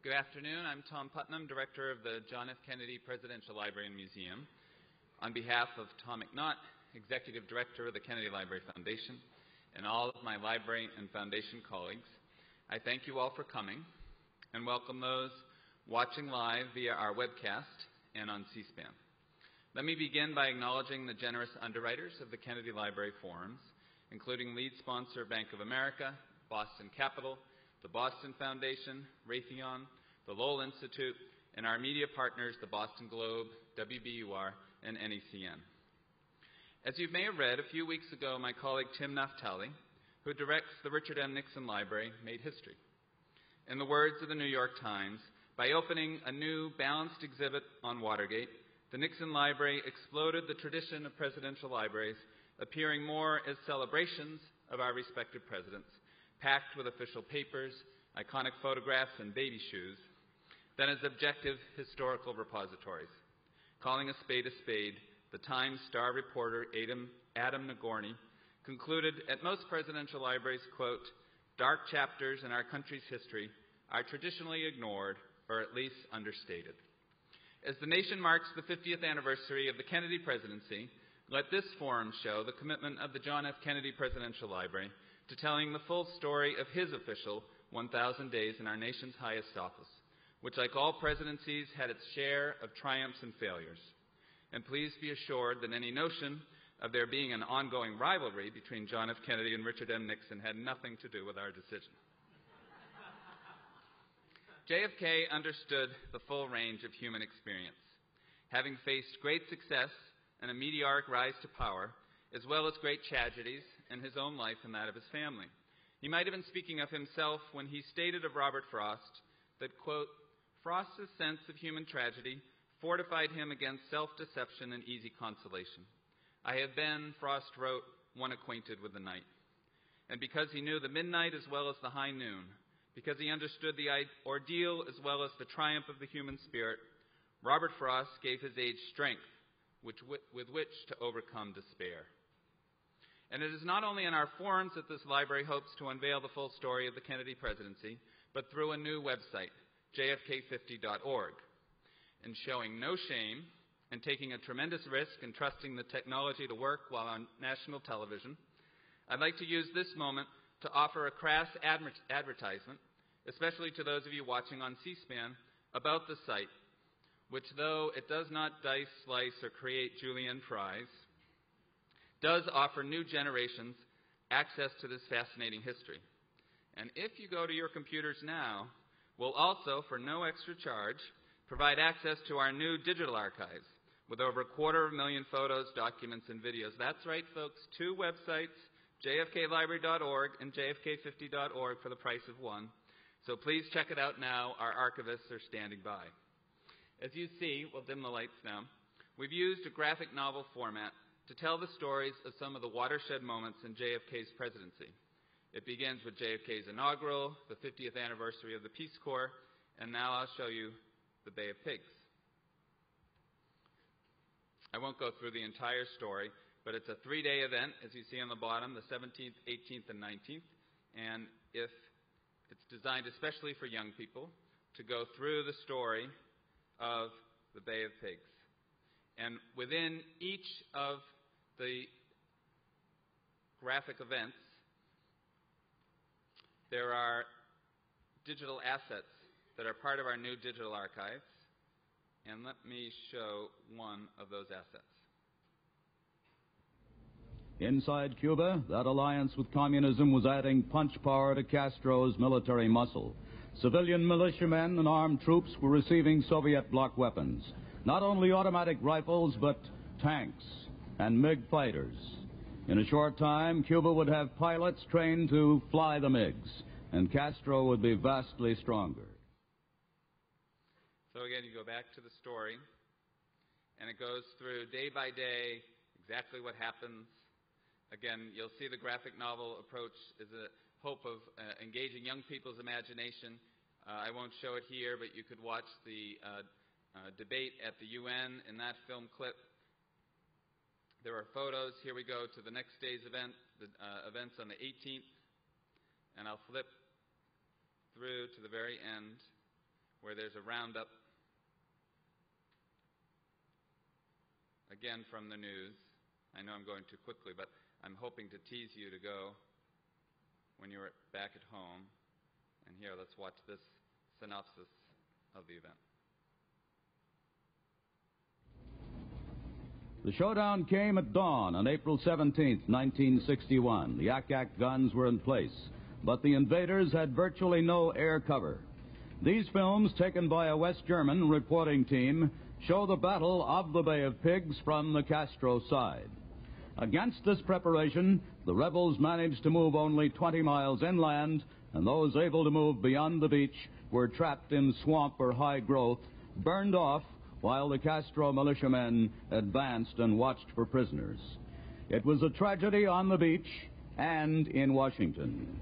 Good afternoon. I'm Tom Putnam, Director of the John F. Kennedy Presidential Library and Museum. On behalf of Tom McNaught, Executive Director of the Kennedy Library Foundation, and all of my library and foundation colleagues, I thank you all for coming and welcome those watching live via our webcast and on C-SPAN. Let me begin by acknowledging the generous underwriters of the Kennedy Library Forums, including lead sponsor Bank of America, Boston Capital, the Boston Foundation, Raytheon, the Lowell Institute, and our media partners, the Boston Globe, WBUR, and NECN. As you may have read, a few weeks ago, my colleague Tim Naftali, who directs the Richard M. Nixon Library, made history. In the words of the New York Times, by opening a new balanced exhibit on Watergate, the Nixon Library exploded the tradition of presidential libraries, appearing more as celebrations of our respective presidents, packed with official papers, iconic photographs, and baby shoes, than as objective historical repositories. Calling a spade, the Times star reporter Adam Nagorny concluded at most presidential libraries, quote, "Dark chapters in our country's history are traditionally ignored or at least understated." As the nation marks the 50th anniversary of the Kennedy presidency, let this forum show the commitment of the John F. Kennedy Presidential Library to telling the full story of his official 1,000 days in our nation's highest office, which, like all presidencies, had its share of triumphs and failures. And please be assured that any notion of there being an ongoing rivalry between John F. Kennedy and Richard M. Nixon had nothing to do with our decision. JFK understood the full range of human experience, having faced great success and a meteoric rise to power, as well as great tragedies in his own life and that of his family. He might have been speaking of himself when he stated of Robert Frost that, quote, "Frost's sense of human tragedy fortified him against self-deception and easy consolation. I have been," Frost wrote, "one acquainted with the night." And because he knew the midnight as well as the high noon, because he understood the ordeal as well as the triumph of the human spirit, Robert Frost gave his age strength with which to overcome despair. And it is not only in our forums that this library hopes to unveil the full story of the Kennedy presidency, but through a new website, jfk50.org. In showing no shame and taking a tremendous risk in trusting the technology to work while on national television, I'd like to use this moment to offer a crass advertisement, especially to those of you watching on C-SPAN, about the site, which, though it does not dice, slice, or create Julienne fries, does offer new generations access to this fascinating history. And if you go to your computers now, we'll also, for no extra charge, provide access to our new digital archives with over 250,000 photos, documents, and videos. That's right, folks, 2 websites, jfklibrary.org and jfk50.org for the price of one. So please check it out now. Our archivists are standing by. As you see, we'll dim the lights now, we've used a graphic novel format to tell the stories of some of the watershed moments in JFK's presidency. It begins with JFK's inaugural, the 50th anniversary of the Peace Corps, and now I'll show you the Bay of Pigs. I won't go through the entire story, but it's a 3-day event, as you see on the bottom, the 17th, 18th, and 19th, and if it's designed especially for young people to go through the story of the Bay of Pigs. And within each of the graphic events, there are digital assets that are part of our new digital archives. And let me show one of those assets. Inside Cuba, that alliance with communism was adding punch power to Castro's military muscle. Civilian militiamen and armed troops were receiving Soviet Bloc weapons. Not only automatic rifles, but tanks and MiG fighters. In a short time, Cuba would have pilots trained to fly the MiGs, and Castro would be vastly stronger. So again, you go back to the story, and it goes through day by day exactly what happens. Again, you'll see the graphic novel approach is a hope of engaging young people's imagination. I won't show it here, but you could watch the debate at the UN in that film clip. There are photos. Here we go to the next day's event, the events on the 18th. And I'll flip through to the very end, where there's a roundup, again from the news. I know I'm going too quickly, but I'm hoping to tease you to go when you're back at home. And here, let's watch this synopsis of the event. The showdown came at dawn on April 17, 1961. The Yak-Yak guns were in place, but the invaders had virtually no air cover. These films, taken by a West German reporting team, show the Battle of the Bay of Pigs from the Castro side. Against this preparation, the rebels managed to move only 20 miles inland, and those able to move beyond the beach were trapped in swamp or high growth, burned off, while the Castro militiamen advanced and watched for prisoners. It was a tragedy on the beach and in Washington.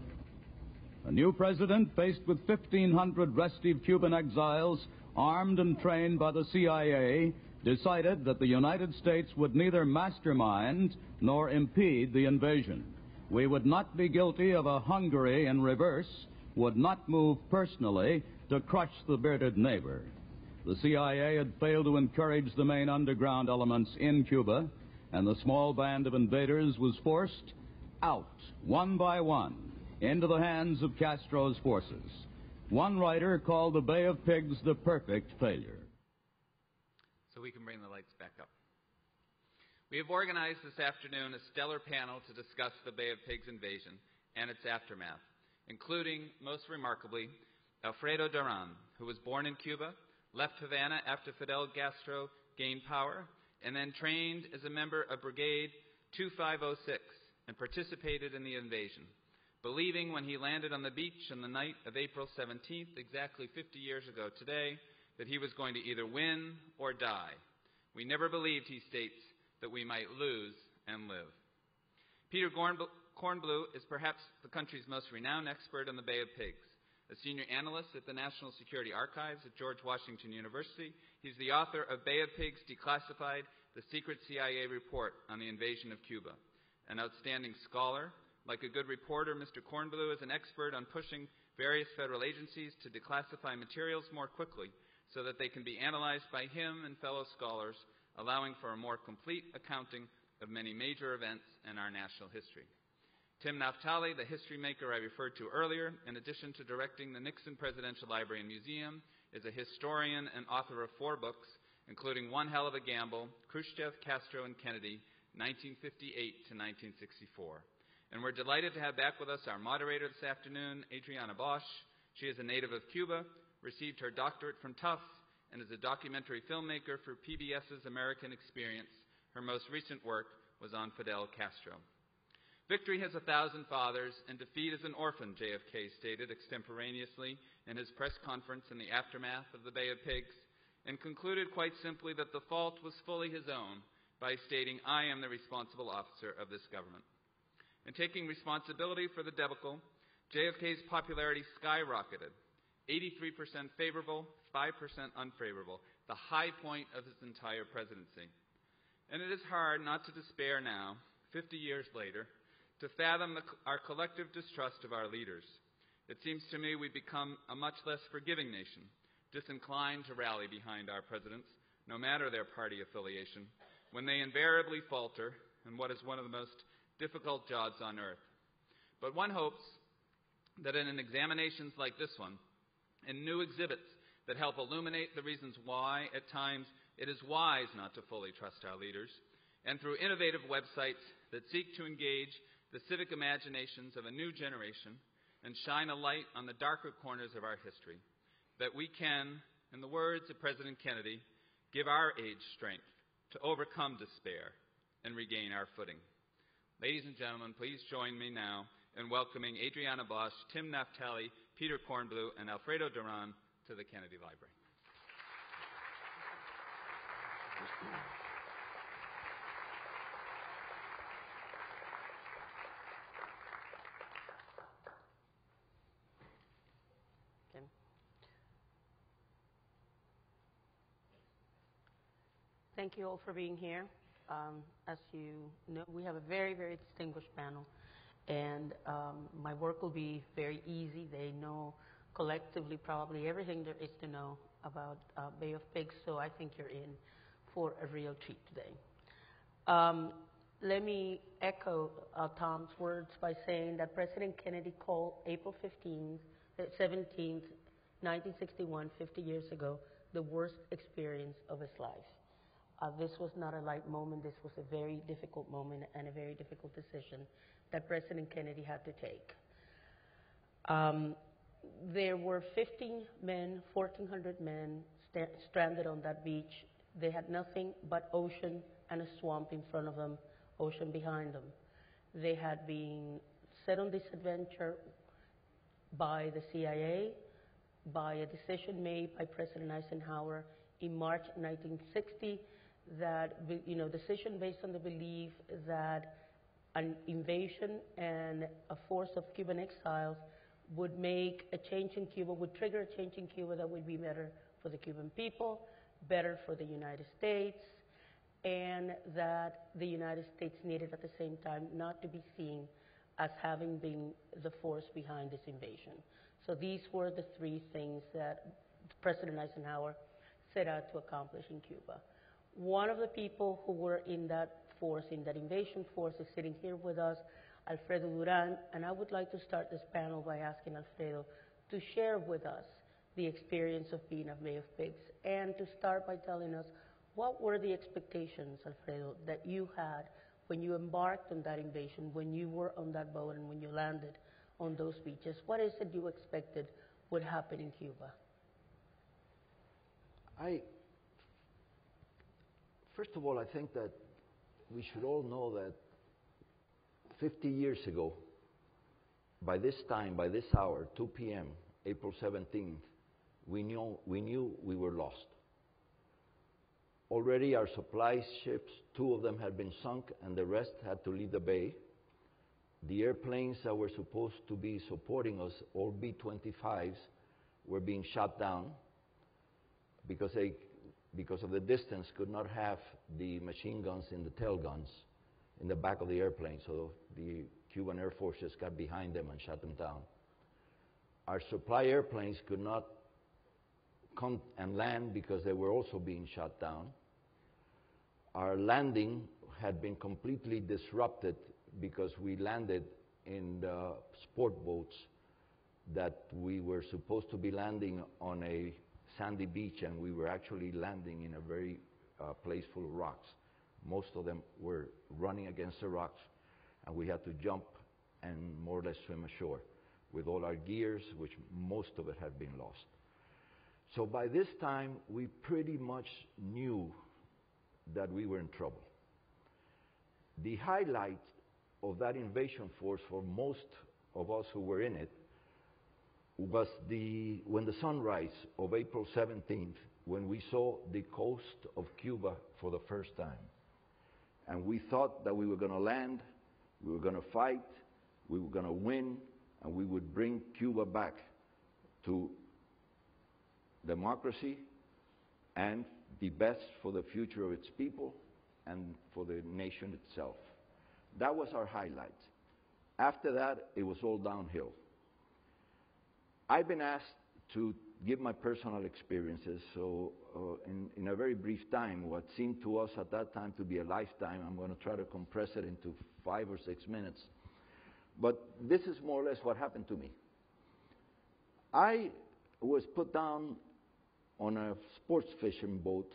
A new president, faced with 1,500 restive Cuban exiles, armed and trained by the CIA, decided that the United States would neither mastermind nor impede the invasion. We would not be guilty of a Hungary in reverse, would not move personally to crush the bearded neighbor. The CIA had failed to encourage the main underground elements in Cuba, and the small band of invaders was forced out, one by one, into the hands of Castro's forces. One writer called the Bay of Pigs the perfect failure. So we can bring the lights back up. We have organized this afternoon a stellar panel to discuss the Bay of Pigs invasion and its aftermath, including, most remarkably, Alfredo Duran, who was born in Cuba, left Havana after Fidel Castro gained power, and then trained as a member of Brigade 2506 and participated in the invasion, believing when he landed on the beach on the night of April 17th, exactly 50 years ago today, that he was going to either win or die. We never believed, he states, that we might lose and live. Peter Kornbluh is perhaps the country's most renowned expert on the Bay of Pigs. A senior analyst at the National Security Archives at George Washington University, he's the author of Bay of Pigs Declassified, the secret CIA report on the invasion of Cuba. An outstanding scholar, like a good reporter, Mr. Kornbluh is an expert on pushing various federal agencies to declassify materials more quickly so that they can be analyzed by him and fellow scholars, allowing for a more complete accounting of many major events in our national history. Tim Naftali, the history maker I referred to earlier, in addition to directing the Nixon Presidential Library and Museum, is a historian and author of 4 books, including One Hell of a Gamble, Khrushchev, Castro, and Kennedy, 1958 to 1964. And we're delighted to have back with us our moderator this afternoon, Adriana Bosch. She is a native of Cuba, received her doctorate from Tufts, and is a documentary filmmaker for PBS's American Experience. Her most recent work was on Fidel Castro. Victory has 1,000 fathers, and defeat is an orphan, JFK stated extemporaneously in his press conference in the aftermath of the Bay of Pigs, and concluded quite simply that the fault was fully his own by stating, "I am the responsible officer of this government." In taking responsibility for the debacle, JFK's popularity skyrocketed, 83% favorable, 5% unfavorable, the high point of his entire presidency. And it is hard not to despair now, 50 years later, to fathom our collective distrust of our leaders. It seems to me we've become a much less forgiving nation, disinclined to rally behind our presidents, no matter their party affiliation, when they invariably falter in what is one of the most difficult jobs on earth. But one hopes that in examinations like this one, and new exhibits that help illuminate the reasons why, at times, it is wise not to fully trust our leaders, and through innovative websites that seek to engage the civic imaginations of a new generation and shine a light on the darker corners of our history, that we can, in the words of President Kennedy, give our age strength to overcome despair and regain our footing. Ladies and gentlemen, please join me now in welcoming Adriana Bosch, Tim Naftali, Peter Kornbluh, and Alfredo Duran to the Kennedy Library. Thank you all for being here. As you know, we have a very, very distinguished panel, and my work will be very easy. They know collectively probably everything there is to know about Bay of Pigs, so I think you're in for a real treat today. Let me echo Tom's words by saying that President Kennedy called April 17th, 1961, 50 years ago, the worst experience of his life. This was not a light moment. This was a very difficult moment and a very difficult decision that President Kennedy had to take. There were 1,400 men stranded on that beach. They had nothing but ocean and a swamp in front of them, ocean behind them. They had been set on this adventure by the CIA, by a decision made by President Eisenhower in March 1960, that, decision based on the belief that an invasion and a force of Cuban exiles would make a change in Cuba, would trigger a change in Cuba that would be better for the Cuban people, better for the United States, and that the United States needed at the same time not to be seen as having been the force behind this invasion. So these were the three things that President Eisenhower set out to accomplish in Cuba. One of the people who were in that force, in that invasion force, is sitting here with us, Alfredo Duran, and I would like to start this panel by asking Alfredo to share with us the experience of being a Bay of Pigs, and to start by telling us what were the expectations, Alfredo, that you had when you embarked on that invasion, when you were on that boat and when you landed on those beaches. What is it you expected would happen in Cuba? First of all, I think that we should all know that 50 years ago, by this time, by this hour, 2 p.m., April 17th, we knew we were lost. Already our supply ships, 2 of them had been sunk and the rest had to leave the bay. The airplanes that were supposed to be supporting us, all B-25s, were being shot down because of the distance, could not have the machine guns in the tail guns in the back of the airplane, so the Cuban Air Forces got behind them and shut them down. Our supply airplanes could not come and land because they were also being shot down. Our landing had been completely disrupted because we landed in the sport boats that we were supposed to be landing on a sandy beach, and we were actually landing in a very place full of rocks. Most of them were running against the rocks, and we had to jump and more or less swim ashore with all our gears, which most of it had been lost. So by this time, we pretty much knew that we were in trouble. The highlight of that invasion force for most of us who were in it was when the sunrise of April 17th, when we saw the coast of Cuba for the first time. And we thought that we were going to land, we were going to fight, we were going to win, and we would bring Cuba back to democracy and the best for the future of its people and for the nation itself. That was our highlight. After that, it was all downhill. I've been asked to give my personal experiences, so in a very brief time, what seemed to us at that time to be a lifetime, I'm going to try to compress it into 5 or 6 minutes. But this is more or less what happened to me. I was put down on a sports fishing boat,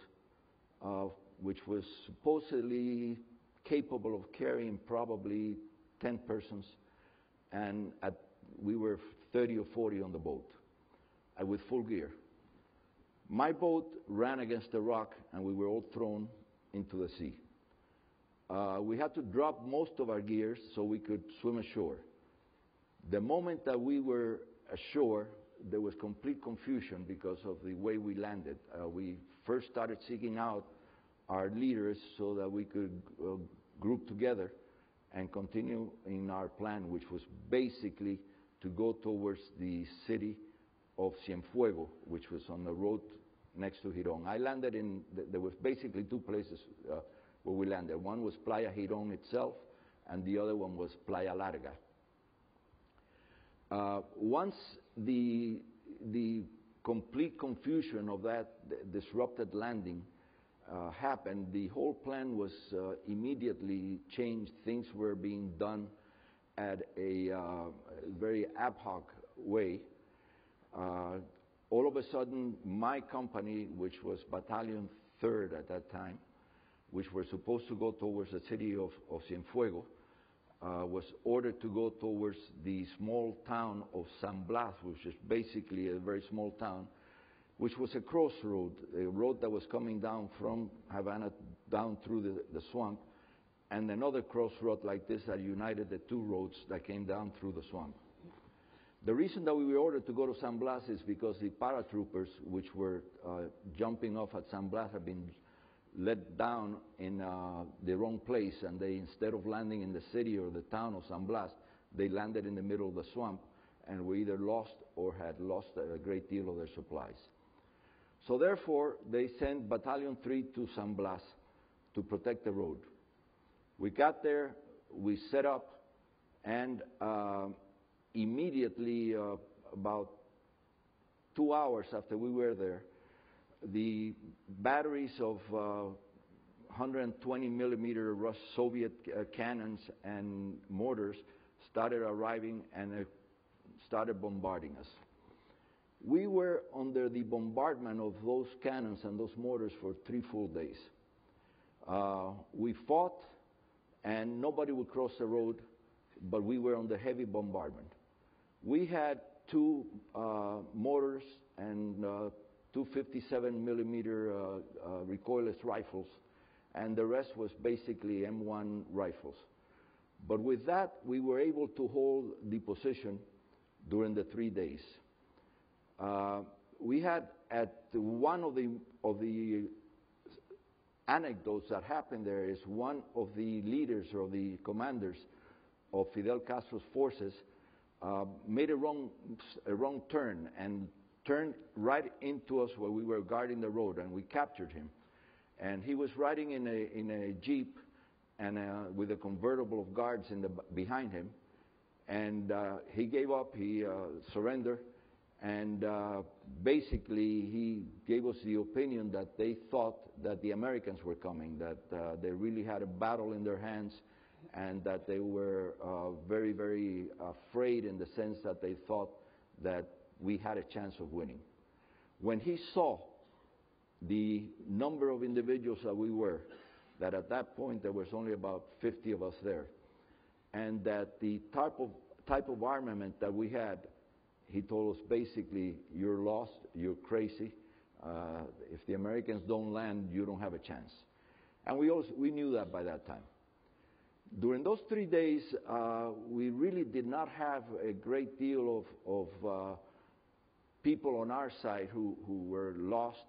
which was supposedly capable of carrying probably 10 persons, and we were 30 or 40 on the boat, with full gear. My boat ran against a rock, and we were all thrown into the sea. We had to drop most of our gears so we could swim ashore. The moment that we were ashore, there was complete confusion because of the way we landed. We first started seeking out our leaders so that we could group together and continue in our plan, which was basically to go towards the city of Cienfuegos, which was on the road next to Girón. I landed there was basically 2 places where we landed. One was Playa Girón itself, and the other one was Playa Larga. Once the the complete confusion of that disrupted landing happened, the whole plan was immediately changed. Things were being done at a very ad hoc way. All of a sudden, my company, which was Battalion 3rd at that time, which were supposed to go towards the city of Cienfuegos, was ordered to go towards the small town of San Blas, which is basically a very small town, which was a crossroad, a road that was coming down from Havana down through the swamp, and another crossroad like this that united the two roads that came down through the swamp. The reason that we were ordered to go to San Blas is because the paratroopers, which were jumping off at San Blas, had been let down in the wrong place, and they, instead of landing in the city or the town of San Blas, they landed in the middle of the swamp and were either lost or had lost a great deal of their supplies. So therefore, they sent Battalion 3 to San Blas to protect the road. We got there, we set up, and immediately, about 2 hours after we were there, the batteries of 120 millimeter Soviet cannons and mortars started arriving and started bombarding us. We were under the bombardment of those cannons and those mortars for 3 full days. We fought, and nobody would cross the road, but we were under heavy bombardment. We had 2 mortars and 2 57 millimeter recoilless rifles, and the rest was basically M1 rifles. But with that, we were able to hold the position during the 3 days. We had, at one of the anecdotes that happened there, is one of the leaders or the commanders of Fidel Castro's forces made a wrong turn and turned right into us while we were guarding the road, and we captured him. And he was riding in a jeep and with a convertible of guards behind him, and he gave up. He surrendered, and basically he gave us the opinion that they thought that the Americans were coming, that they really had a battle in their hands, and that they were very, very afraid, in the sense that they thought that we had a chance of winning. When he saw the number of individuals that we were, that at that point there was only about 50 of us there, and that the type of armament that we had, he told us basically, you're lost, you're crazy. If the Americans don't land, you don't have a chance. And we knew that by that time. During those 3 days, we really did not have a great deal of people on our side who were lost.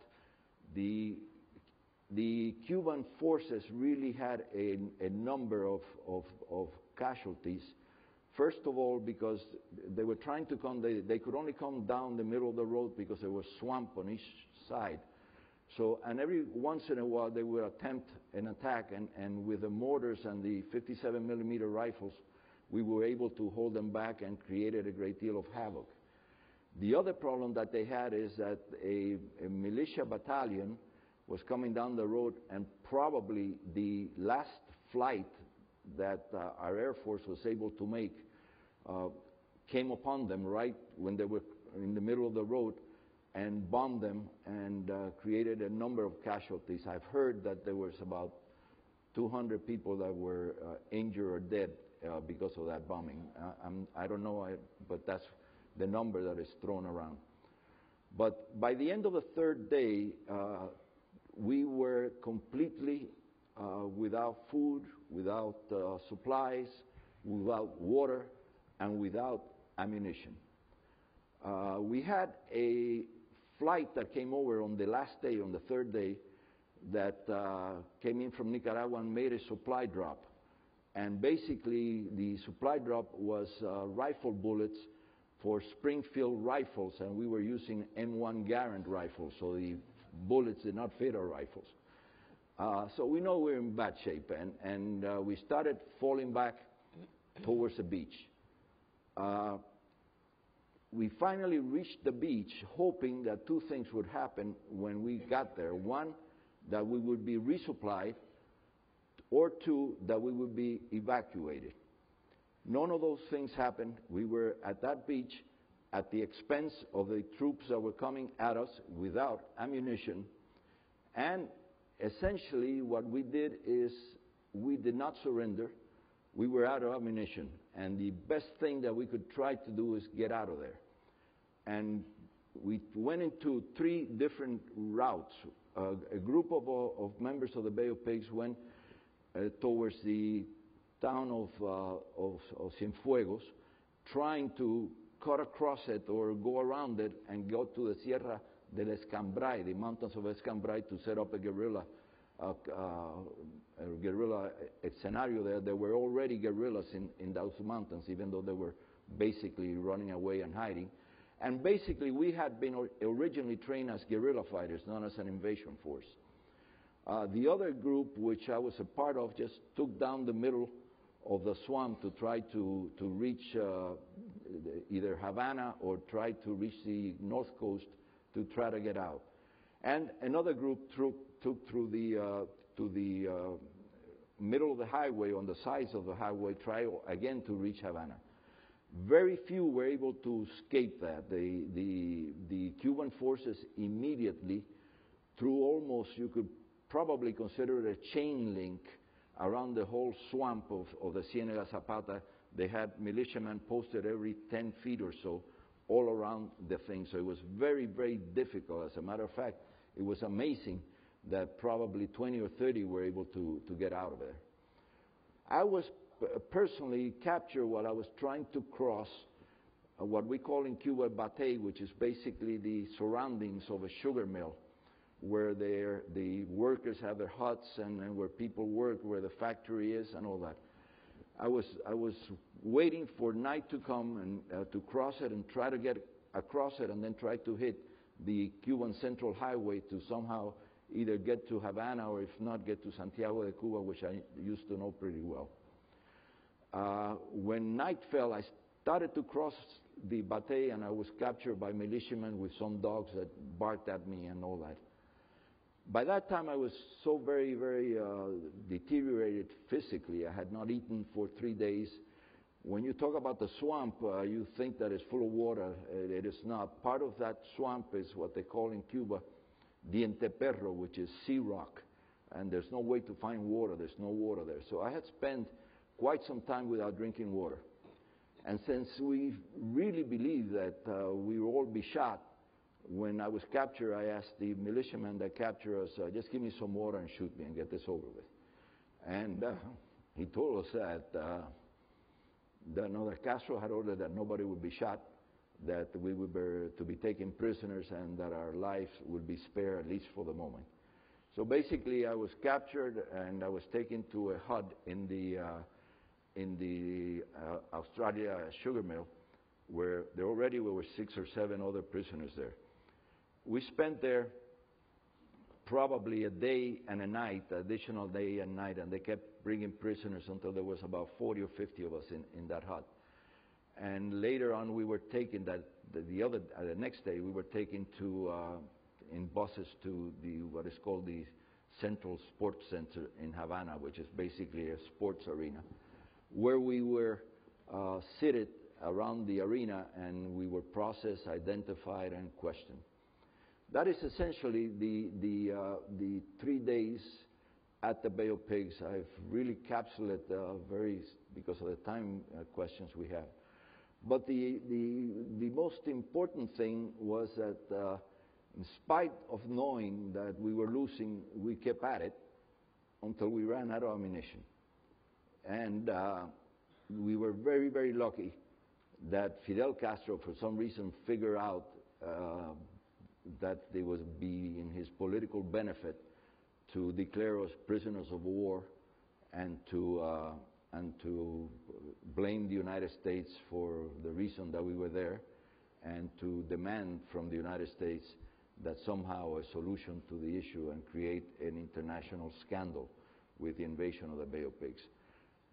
The Cuban forces really had a number of casualties. First of all, because they were trying to come, they could only come down the middle of the road because there was swamp on each side. So, and every once in a while they would attempt an attack, and with the mortars and the 57 millimeter rifles, we were able to hold them back and created a great deal of havoc. The other problem that they had is that a militia battalion was coming down the road, and probably the last flight that our Air Force was able to make came upon them right when they were in the middle of the road and bombed them and created a number of casualties. I've heard that there was about 200 people that were injured or dead because of that bombing. I don't know, but that's the number that is thrown around. But by the end of the 3rd day, we were completely without food, without supplies, without water, and without ammunition. We had a flight that came over on the last day, on the 3rd day, that came in from Nicaragua and made a supply drop. And basically, the supply drop was rifle bullets for Springfield rifles, and we were using M1 Garand rifles, so the bullets did not fit our rifles. So we know we're in bad shape, and we started falling back towards the beach. we finally reached the beach hoping that two things would happen when we got there. One, that we would be resupplied, or two, that we would be evacuated. None of those things happened. We were at that beach at the expense of the troops that were coming at us without ammunition. And essentially what we did is we did not surrender. We were out of ammunition. And the best thing that we could try to do is get out of there. And we went into three different routes. A group of members of the Bay of Pigs went towards the town of Cienfuegos, trying to cut across it or go around it and go to the Sierra del Escambray, the mountains of Escambray, to set up a guerrilla scenario there. There were already guerrillas in those mountains, even though they were basically running away and hiding. And basically, we had been originally trained as guerrilla fighters, not as an invasion force. The other group, which I was a part of, just took down the middle of the swamp to try to reach either Havana or try to reach the north coast to try to get out. And another group took through to the middle of the highway, on the sides of the highway, try again to reach Havana. Very few were able to escape that. The Cuban forces immediately, through almost, you could probably consider it a chain link around the whole swamp of the Ciénaga Zapata. They had militiamen posted every 10 feet or so all around the thing. So it was very, very difficult. As a matter of fact, it was amazing that probably 20 or 30 were able to get out of there. I was personally captured while I was trying to cross what we call in Cuba batey, which is basically the surroundings of a sugar mill, where the workers have their huts and where people work, where the factory is and all that. I was waiting for night to come and to cross it and try to get across it and then try to hit the Cuban Central Highway to somehow either get to Havana or if not get to Santiago de Cuba, which I used to know pretty well. When night fell, I started to cross the batey and I was captured by militiamen with some dogs that barked at me and all that. By that time, I was so very, very deteriorated physically. I had not eaten for 3 days. When you talk about the swamp, you think that it's full of water. It is not. Part of that swamp is what they call in Cuba diente perro, which is sea rock. And there's no way to find water. There's no water there. So I had spent quite some time without drinking water. And since we really believed that we would all be shot, when I was captured, I asked the militiaman that captured us, just give me some water and shoot me and get this over with. And he told us that Castro had ordered that nobody would be shot, that we would be to be taken prisoners, and that our lives would be spared, at least for the moment. So basically, I was captured and I was taken to a hut in the Australia sugar mill, where there already were 6 or 7 other prisoners there. We spent there probably a day and a night, additional day and night, and they kept bringing prisoners until there was about 40 or 50 of us in that hut. And later on, we were taken the next day, we were taken to in buses to what is called the Central Sports Center in Havana, which is basically a sports arena, where we were seated around the arena, and we were processed, identified, and questioned. That is essentially the 3 days at the Bay of Pigs. I've really capsuled it because of the time questions we have. But the most important thing was that in spite of knowing that we were losing, we kept at it until we ran out of ammunition. And we were very, very lucky that Fidel Castro, for some reason, figured out that it would be in his political benefit to declare us prisoners of war and to blame the United States for the reason that we were there, and to demand from the United States that somehow a solution to the issue and create an international scandal with the invasion of the Bay of Pigs.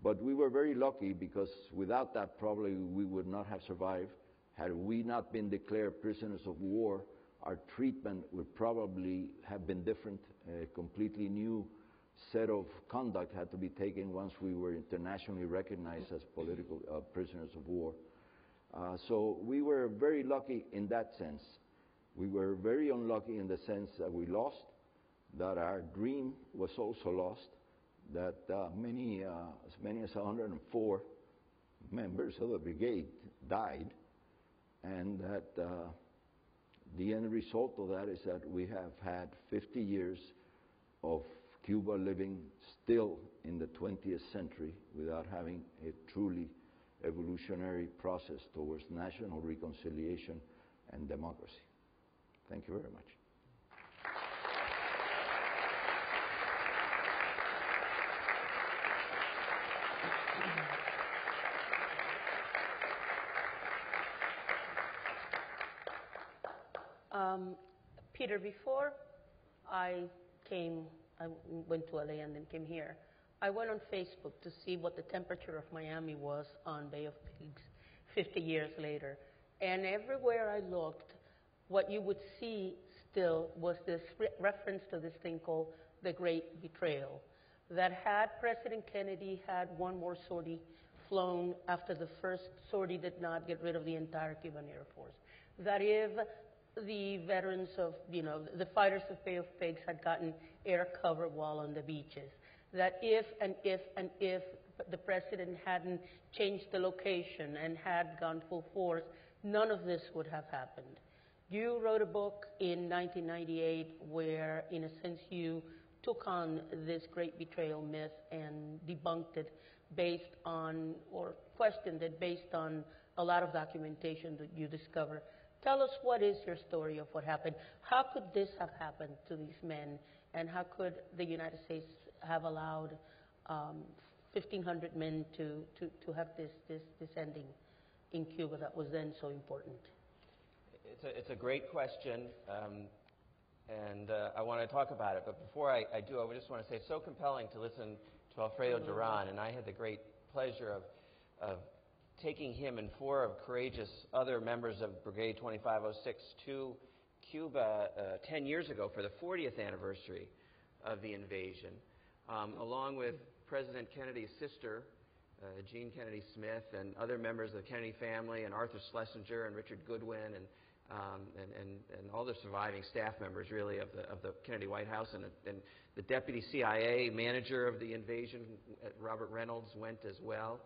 But we were very lucky, because without that, probably we would not have survived, Had we not been declared prisoners of war, our treatment would probably have been different. A completely new set of conduct had to be taken once we were internationally recognized as political prisoners of war. So we were very lucky in that sense. We were very unlucky in the sense that we lost, that our dream was also lost, that as many as 104 members of the brigade died, and that the end result of that is that we have had 50 years of Cuba living still in the 20th century without having a truly evolutionary process towards national reconciliation and democracy. Thank you very much. Peter, before I went to LA and then came here, I went on Facebook to see what the temperature of Miami was on Bay of Pigs 50 years later. And everywhere I looked, what you would see still was this reference to this thing called the Great Betrayal. That had President Kennedy had one more sortie flown after the first sortie did not get rid of the entire Cuban Air Force, that if the veterans of, the fighters of Bay of Pigs had gotten air cover while on the beaches, that if the president hadn't changed the location and had gone full force, none of this would have happened. You wrote a book in 1998 where, in a sense, you took on this Great Betrayal myth and debunked it based on, or questioned it based on a lot of documentation that you discovered. Tell us, what is your story of what happened? How could this have happened to these men, and how could the United States have allowed 1,500 men to have this ending in Cuba that was then so important? It's a great question, and I want to talk about it. But before I do, I just want to say it's so compelling to listen to Alfredo Duran, and I had the great pleasure of taking him and 4 of courageous other members of Brigade 2506 to Cuba 10 years ago for the 40th anniversary of the invasion, along with President Kennedy's sister, Jean Kennedy Smith, and other members of the Kennedy family, and Arthur Schlesinger and Richard Goodwin, and all the surviving staff members, really, of the Kennedy White House, and the deputy CIA manager of the invasion, Robert Reynolds, went as well.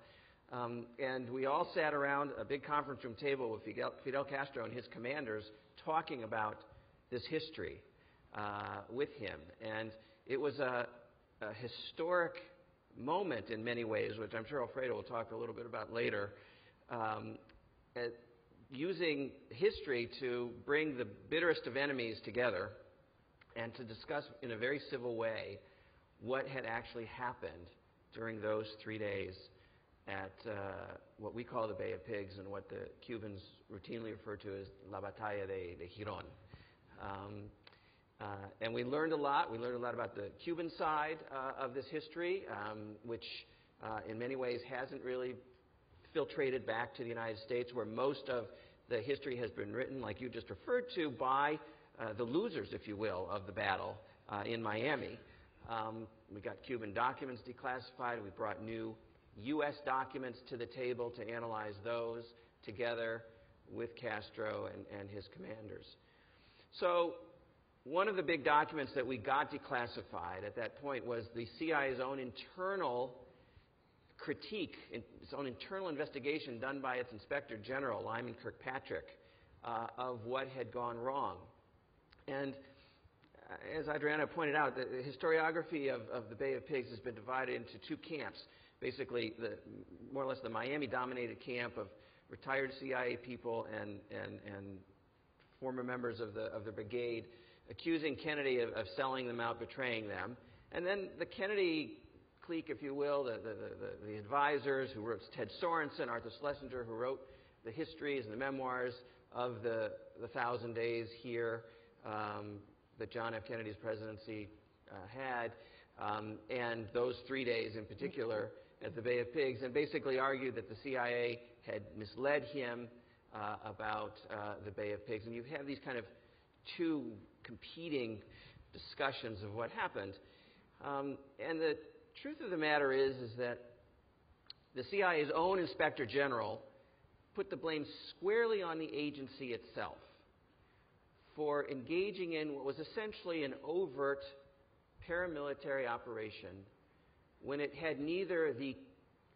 And we all sat around a big conference room table with Fidel Castro and his commanders talking about this history with him. And it was a historic moment in many ways, which I'm sure Alfredo will talk a little bit about later, using history to bring the bitterest of enemies together and to discuss in a very civil way what had actually happened during those 3 days at what we call the Bay of Pigs and what the Cubans routinely refer to as La Batalla de Girón. And we learned a lot. We learned a lot about the Cuban side of this history, which in many ways hasn't really filtrated back to the United States, where most of the history has been written, like you just referred to, by the losers, if you will, of the battle in Miami. We got Cuban documents declassified. We brought new U.S. documents to the table to analyze those together with Castro and his commanders. So one of the big documents that we got declassified at that point was the CIA's own internal critique, its own internal investigation done by its Inspector General, Lyman Kirkpatrick, of what had gone wrong. And as Adriana pointed out, the historiography of the Bay of Pigs has been divided into 2 camps. Basically, more or less the Miami-dominated camp of retired CIA people and former members of the brigade, accusing Kennedy of selling them out, betraying them. And then the Kennedy clique, if you will, the advisors who wrote, Ted Sorensen, Arthur Schlesinger, who wrote the histories and the memoirs of the 1,000 days here that John F. Kennedy's presidency had, and those 3 days in particular at the Bay of Pigs, and basically argued that the CIA had misled him, about the Bay of Pigs. And you have these kind of two competing discussions of what happened. And the truth of the matter is that the CIA's own Inspector General put the blame squarely on the agency itself for engaging in what was essentially an overt paramilitary operation when it had neither the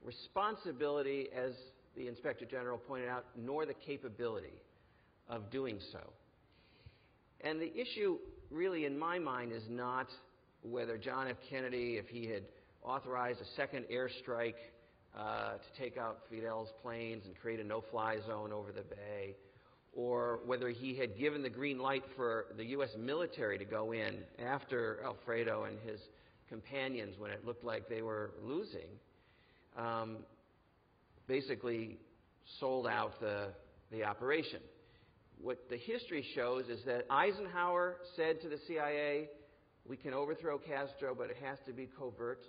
responsibility, as the Inspector General pointed out, nor the capability of doing so. And the issue really, in my mind, is not whether John F. Kennedy, if he had authorized a second airstrike to take out Fidel's planes and create a no-fly zone over the bay, or whether he had given the green light for the U.S. military to go in after Alfredo and his companions when it looked like they were losing, basically sold out the operation. What the history shows is that Eisenhower said to the CIA, we can overthrow Castro, but it has to be covert.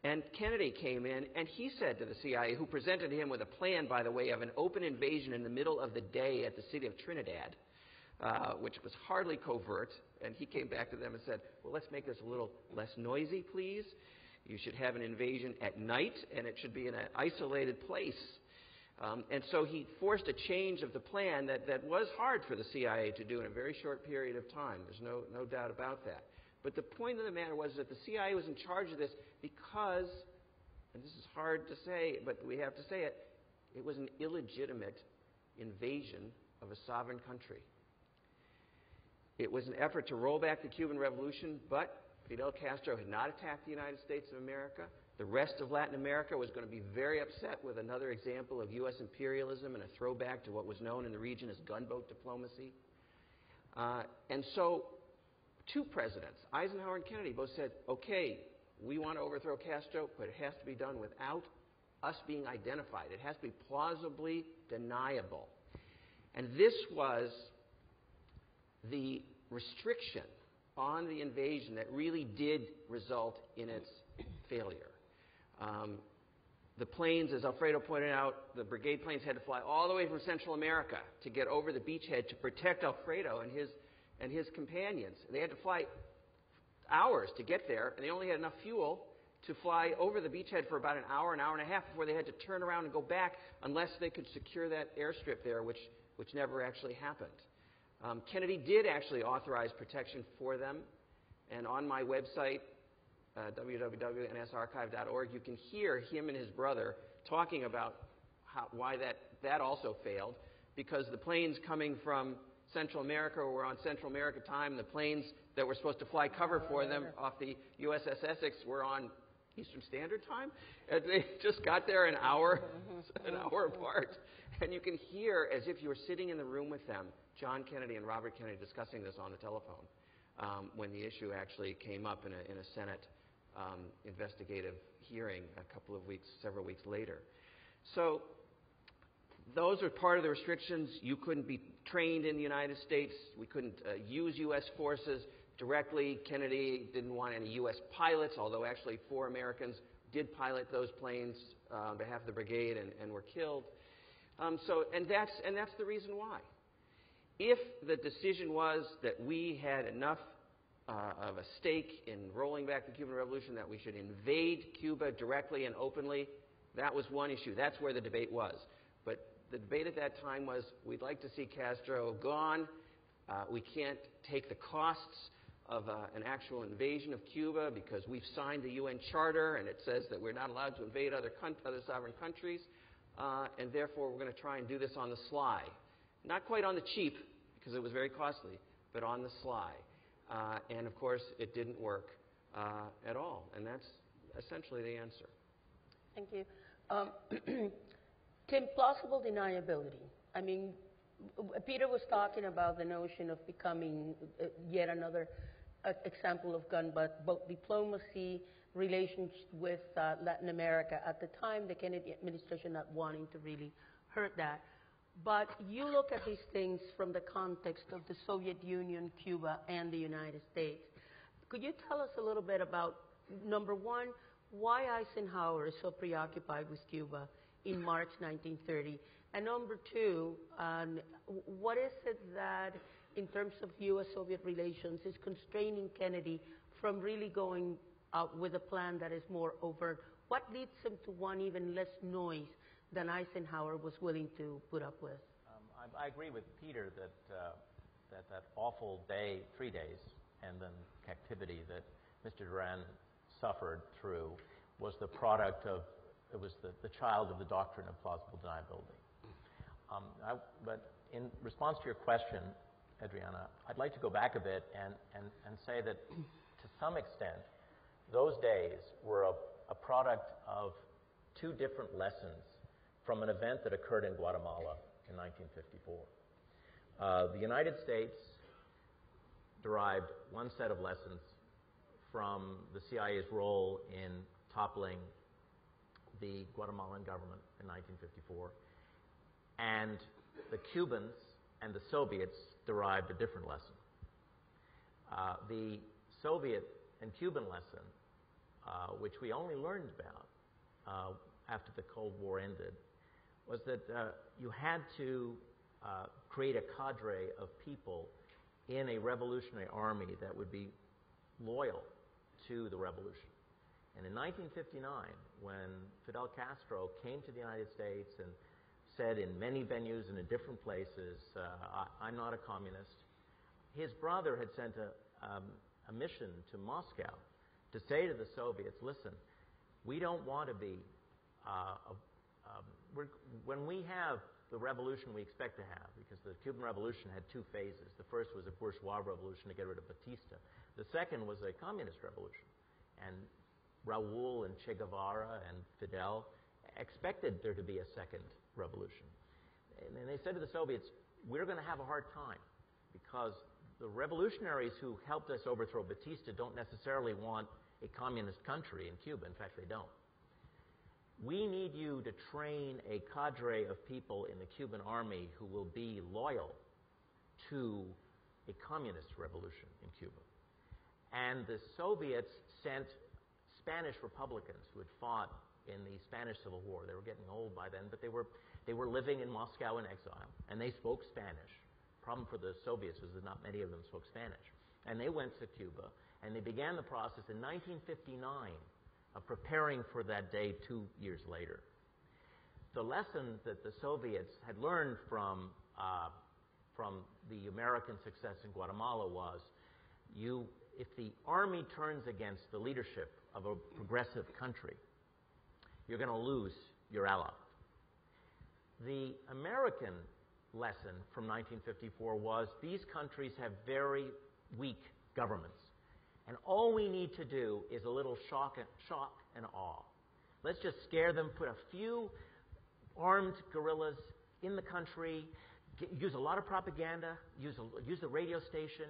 And Kennedy came in, and he said to the CIA, who presented him with a plan, by the way, of an open invasion in the middle of the day at the city of Trinidad, which was hardly covert, and he came back to them and said, well, let's make this a little less noisy, please. You should have an invasion at night, and it should be in an isolated place. And so he forced a change of the plan that was hard for the CIA to do in a very short period of time. There's no doubt about that. But the point of the matter was that the CIA was in charge of this because, and this is hard to say, but we have to say it, it was an illegitimate invasion of a sovereign country. It was an effort to roll back the Cuban Revolution, but Fidel Castro had not attacked the United States of America. The rest of Latin America was going to be very upset with another example of U.S. imperialism and a throwback to what was known in the region as gunboat diplomacy. And so two presidents, Eisenhower and Kennedy, both said, okay, we want to overthrow Castro, but it has to be done without us being identified. It has to be plausibly deniable. And this was the restriction on the invasion that really did result in its failure. The planes, as Alfredo pointed out, the brigade planes had to fly all the way from Central America to get over the beachhead to protect Alfredo and his companions. They had to fly hours to get there, and they only had enough fuel to fly over the beachhead for about an hour and a half before they had to turn around and go back unless they could secure that airstrip there, which never actually happened. Kennedy did actually authorize protection for them, and on my website, www.nsarchive.org, you can hear him and his brother talking about why that also failed, because the planes coming from Central America were on Central America time. The planes that were supposed to fly cover for them off the USS Essex were on Eastern Standard Time. And they just got there an hour apart. And you can hear, as if you were sitting in the room with them, John Kennedy and Robert Kennedy discussing this on the telephone when the issue actually came up in a Senate investigative hearing several weeks later. So those are part of the restrictions. You couldn't be trained in the United States. We couldn't use U.S. forces directly. Kennedy didn't want any U.S. pilots, although actually 4 Americans did pilot those planes on behalf of the brigade and were killed. And that's the reason why. If the decision was that we had enough of a stake in rolling back the Cuban Revolution that we should invade Cuba directly and openly, that was one issue. That's where the debate was. But the debate at that time was, we'd like to see Castro gone. We can't take the costs of an actual invasion of Cuba because we've signed the UN Charter and it says that we're not allowed to invade other sovereign countries. And therefore, we're going to try and do this on the sly. Not quite on the cheap, because it was very costly, but on the sly. And of course, it didn't work at all. And that's essentially the answer. Thank you. Tim, plausible deniability. I mean, Peter was talking about the notion of becoming yet another example of gunboat diplomacy, relations with Latin America. At the time, the Kennedy administration not wanting to really hurt that. But you look at these things from the context of the Soviet Union, Cuba, and the United States. Could you tell us a little bit about, number one, why Eisenhower is so preoccupied with Cuba in March 1930, And number two, what is it that, in terms of U.S.-Soviet relations, is constraining Kennedy from really going out with a plan that is more overt? What leads him to want even less noise than Eisenhower was willing to put up with? I agree with Peter that that awful day, 3 days, and then captivity that Mr. Duran suffered through was the product of, it was the child of the doctrine of plausible deniability. But in response to your question, Adriana, I'd like to go back a bit and say that to some extent, those days were a product of two different lessons from an event that occurred in Guatemala in 1954. The United States derived one set of lessons from the CIA's role in toppling the Guatemalan government in 1954, and the Cubans and the Soviets derived a different lesson. The Soviet and Cuban lesson, which we only learned about after the Cold War ended, was that you had to create a cadre of people in a revolutionary army that would be loyal to the revolution. And in 1959, when Fidel Castro came to the United States and said in many venues and in different places, I'm not a communist, his brother had sent a mission to Moscow to say to the Soviets, listen, we don't want to be, when we have the revolution we expect to have, because the Cuban Revolution had two phases. The first was a bourgeois revolution to get rid of Batista. The second was a communist revolution. And Raúl and Che Guevara and Fidel expected there to be a second revolution. And they said to the Soviets, we're going to have a hard time because the revolutionaries who helped us overthrow Batista don't necessarily want a communist country in Cuba. In fact, they don't. We need you to train a cadre of people in the Cuban army who will be loyal to a communist revolution in Cuba. And the Soviets sent Spanish Republicans who had fought in the Spanish Civil War. They were getting old by then, but they were living in Moscow in exile, and they spoke Spanish. The problem for the Soviets was that not many of them spoke Spanish. And they went to Cuba, and they began the process in 1959 of preparing for that day 2 years later. The lesson that the Soviets had learned from the American success in Guatemala was, if the army turns against the leadership of a progressive country, you're going to lose your ally. The American lesson from 1954 was these countries have very weak governments. And all we need to do is a little shock and awe. Let's just scare them, put a few armed guerrillas in the country, use a lot of propaganda, use the radio station,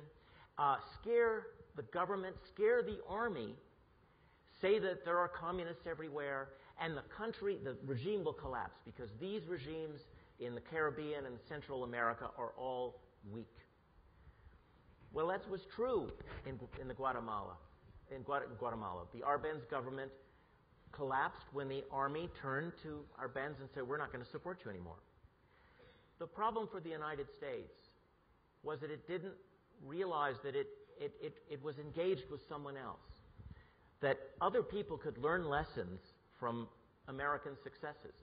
scare the government, scare the army, say that there are communists everywhere, and the regime will collapse because these regimes in the Caribbean and Central America are all weak. Well, that was true in Guatemala. The Arbenz government collapsed when the army turned to Arbenz and said, we're not going to support you anymore. The problem for the United States was that it didn't realize that it was engaged with someone else, that other people could learn lessons from American successes,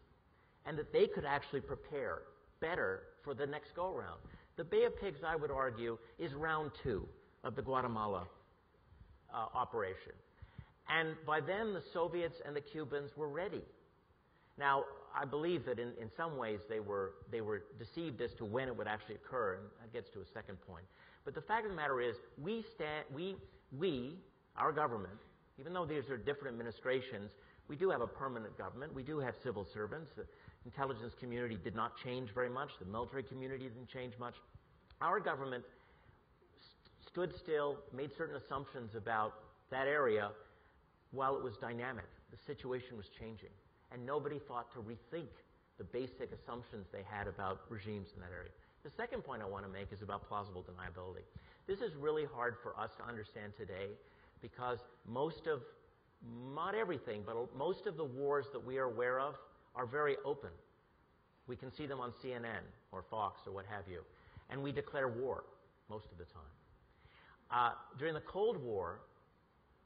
and that they could actually prepare better for the next go-around. The Bay of Pigs, I would argue, is round 2 of the Guatemala operation. And by then, the Soviets and the Cubans were ready. Now, I believe that in some ways they were deceived as to when it would actually occur, and that gets to a second point. But the fact of the matter is, our government, even though these are different administrations, we do have a permanent government. We do have civil servants. The intelligence community did not change very much. The military community didn't change much. Our government stood still, made certain assumptions about that area while it was dynamic. The situation was changing. And nobody thought to rethink the basic assumptions they had about regimes in that area. The second point I want to make is about plausible deniability. This is really hard for us to understand today because not everything, but most of the wars that we are aware of are very open. We can see them on CNN or Fox or what have you. And we declare war most of the time. During the Cold War,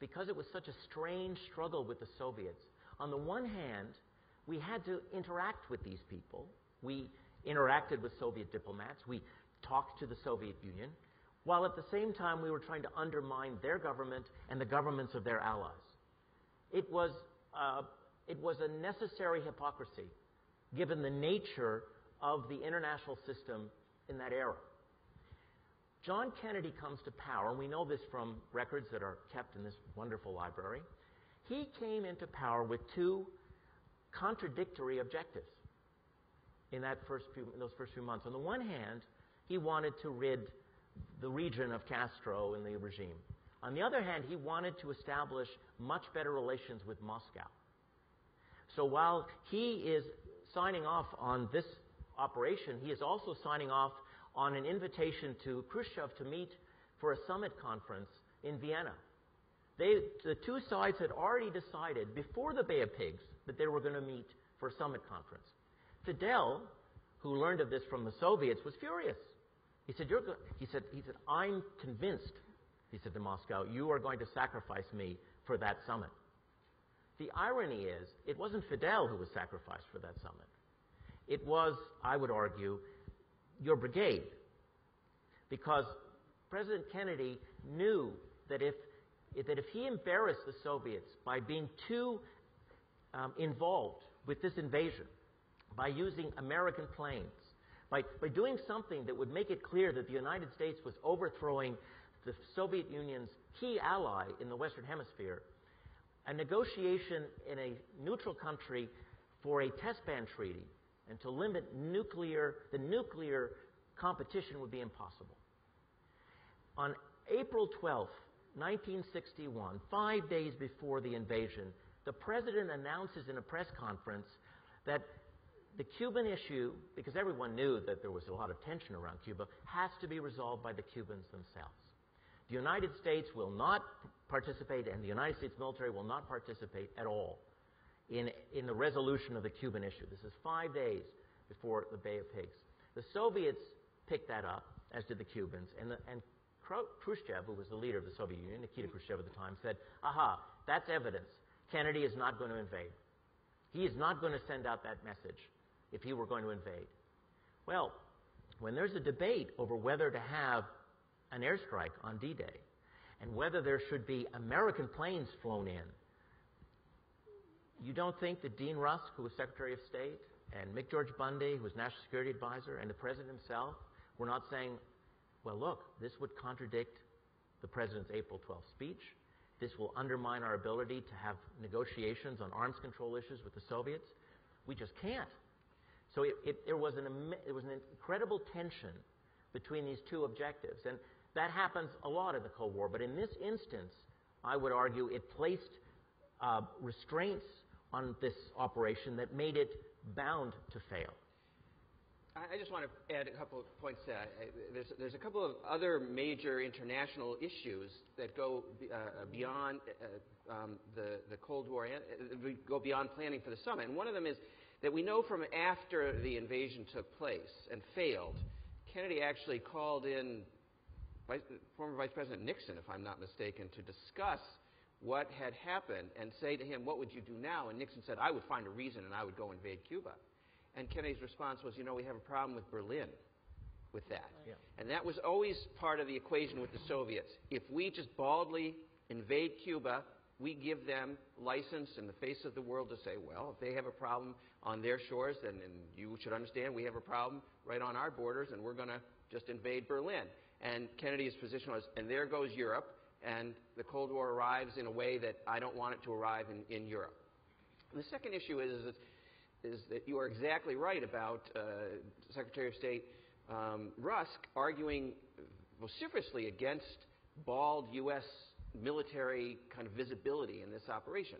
because it was such a strange struggle with the Soviets, on the one hand, we had to interact with these people. We interacted with Soviet diplomats. We talked to the Soviet Union, while at the same time we were trying to undermine their government and the governments of their allies. It was a necessary hypocrisy, given the nature of the international system in that era. John Kennedy comes to power, and we know this from records that are kept in this wonderful library. He came into power with two contradictory objectives in those first few months. On the one hand, he wanted to rid the region of Castro and the regime. On the other hand, he wanted to establish much better relations with Moscow. So while he is signing off on this operation, he is also signing off on an invitation to Khrushchev to meet for a summit conference in Vienna. The two sides had already decided before the Bay of Pigs that they were going to meet for a summit conference. Fidel, who learned of this from the Soviets, was furious. He said, "I'm convinced," he said to Moscow, "you are going to sacrifice me for that summit." The irony is, it wasn't Fidel who was sacrificed for that summit. It was, I would argue, your brigade. Because President Kennedy knew that if he embarrassed the Soviets by being too involved with this invasion, by using American planes, by doing something that would make it clear that the United States was overthrowing the Soviet Union's key ally in the Western Hemisphere, a negotiation in a neutral country for a test ban treaty and to limit the nuclear competition would be impossible. On April 12th, 1961, 5 days before the invasion, the president announces in a press conference that the Cuban issue, because everyone knew that there was a lot of tension around Cuba, has to be resolved by the Cubans themselves. The United States will not participate, and the United States military will not participate at all in the resolution of the Cuban issue. This is 5 days before the Bay of Pigs. The Soviets picked that up, as did the Cubans, and Khrushchev, who was the leader of the Soviet Union, Nikita Khrushchev at the time, said, "Aha, that's evidence. Kennedy is not going to invade. He is not going to send out that message if he were going to invade." Well, when there's a debate over whether to have an airstrike on D-Day and whether there should be American planes flown in, you don't think that Dean Rusk, who was Secretary of State, and Mick George Bundy, who was National Security Advisor, and the President himself were not saying, well, look, this would contradict the President's April 12th speech. This will undermine our ability to have negotiations on arms control issues with the Soviets. We just can't. So there was an incredible tension between these two objectives. And that happens a lot in the Cold War. But in this instance, I would argue it placed restraints on this operation that made it bound to fail. I just want to add a couple of points. There's a couple of other major international issues that go beyond the Cold War, and go beyond planning for the summit. And one of them is that we know from after the invasion took place and failed, Kennedy actually called in former Vice President Nixon, if I'm not mistaken, to discuss what had happened and say to him, "What would you do now?" And Nixon said, "I would find a reason and I would go invade Cuba." And Kennedy's response was, we have a problem with Berlin with that. Yeah. And that was always part of the equation with the Soviets. If we just baldly invade Cuba, we give them license in the face of the world to say, well, if they have a problem on their shores, then you should understand we have a problem right on our borders, and we're going to just invade Berlin. And Kennedy's position was, and there goes Europe, and the Cold War arrives in a way that I don't want it to arrive in Europe. And the second issue is that you are exactly right about Secretary of State Rusk arguing vociferously against bald U.S. military kind of visibility in this operation.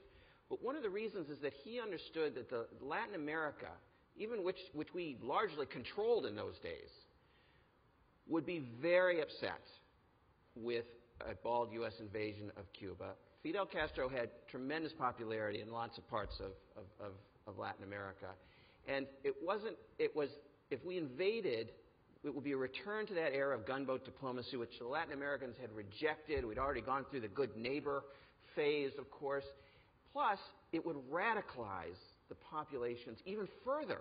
But one of the reasons is that he understood that the Latin America, even which we largely controlled in those days, would be very upset with a bald U.S. invasion of Cuba. Fidel Castro had tremendous popularity in lots of parts of Latin America. And it was, if we invaded, it would be a return to that era of gunboat diplomacy, which the Latin Americans had rejected. We'd already gone through the good neighbor phase, of course. Plus, it would radicalize the populations even further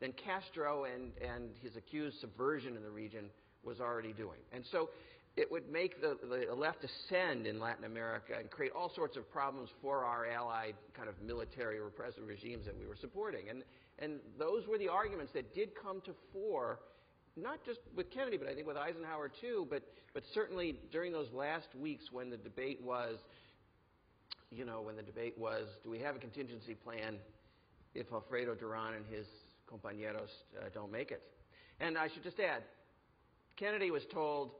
than Castro and his accused subversion in the region was already doing. And so it would make the left ascend in Latin America and create all sorts of problems for our allied kind of military repressive regimes that we were supporting. And those were the arguments that did come to fore, not just with Kennedy, but I think with Eisenhower too, but certainly during those last weeks when the debate was, do we have a contingency plan if Alfredo Duran and his compañeros don't make it? And I should just add, Kennedy was told,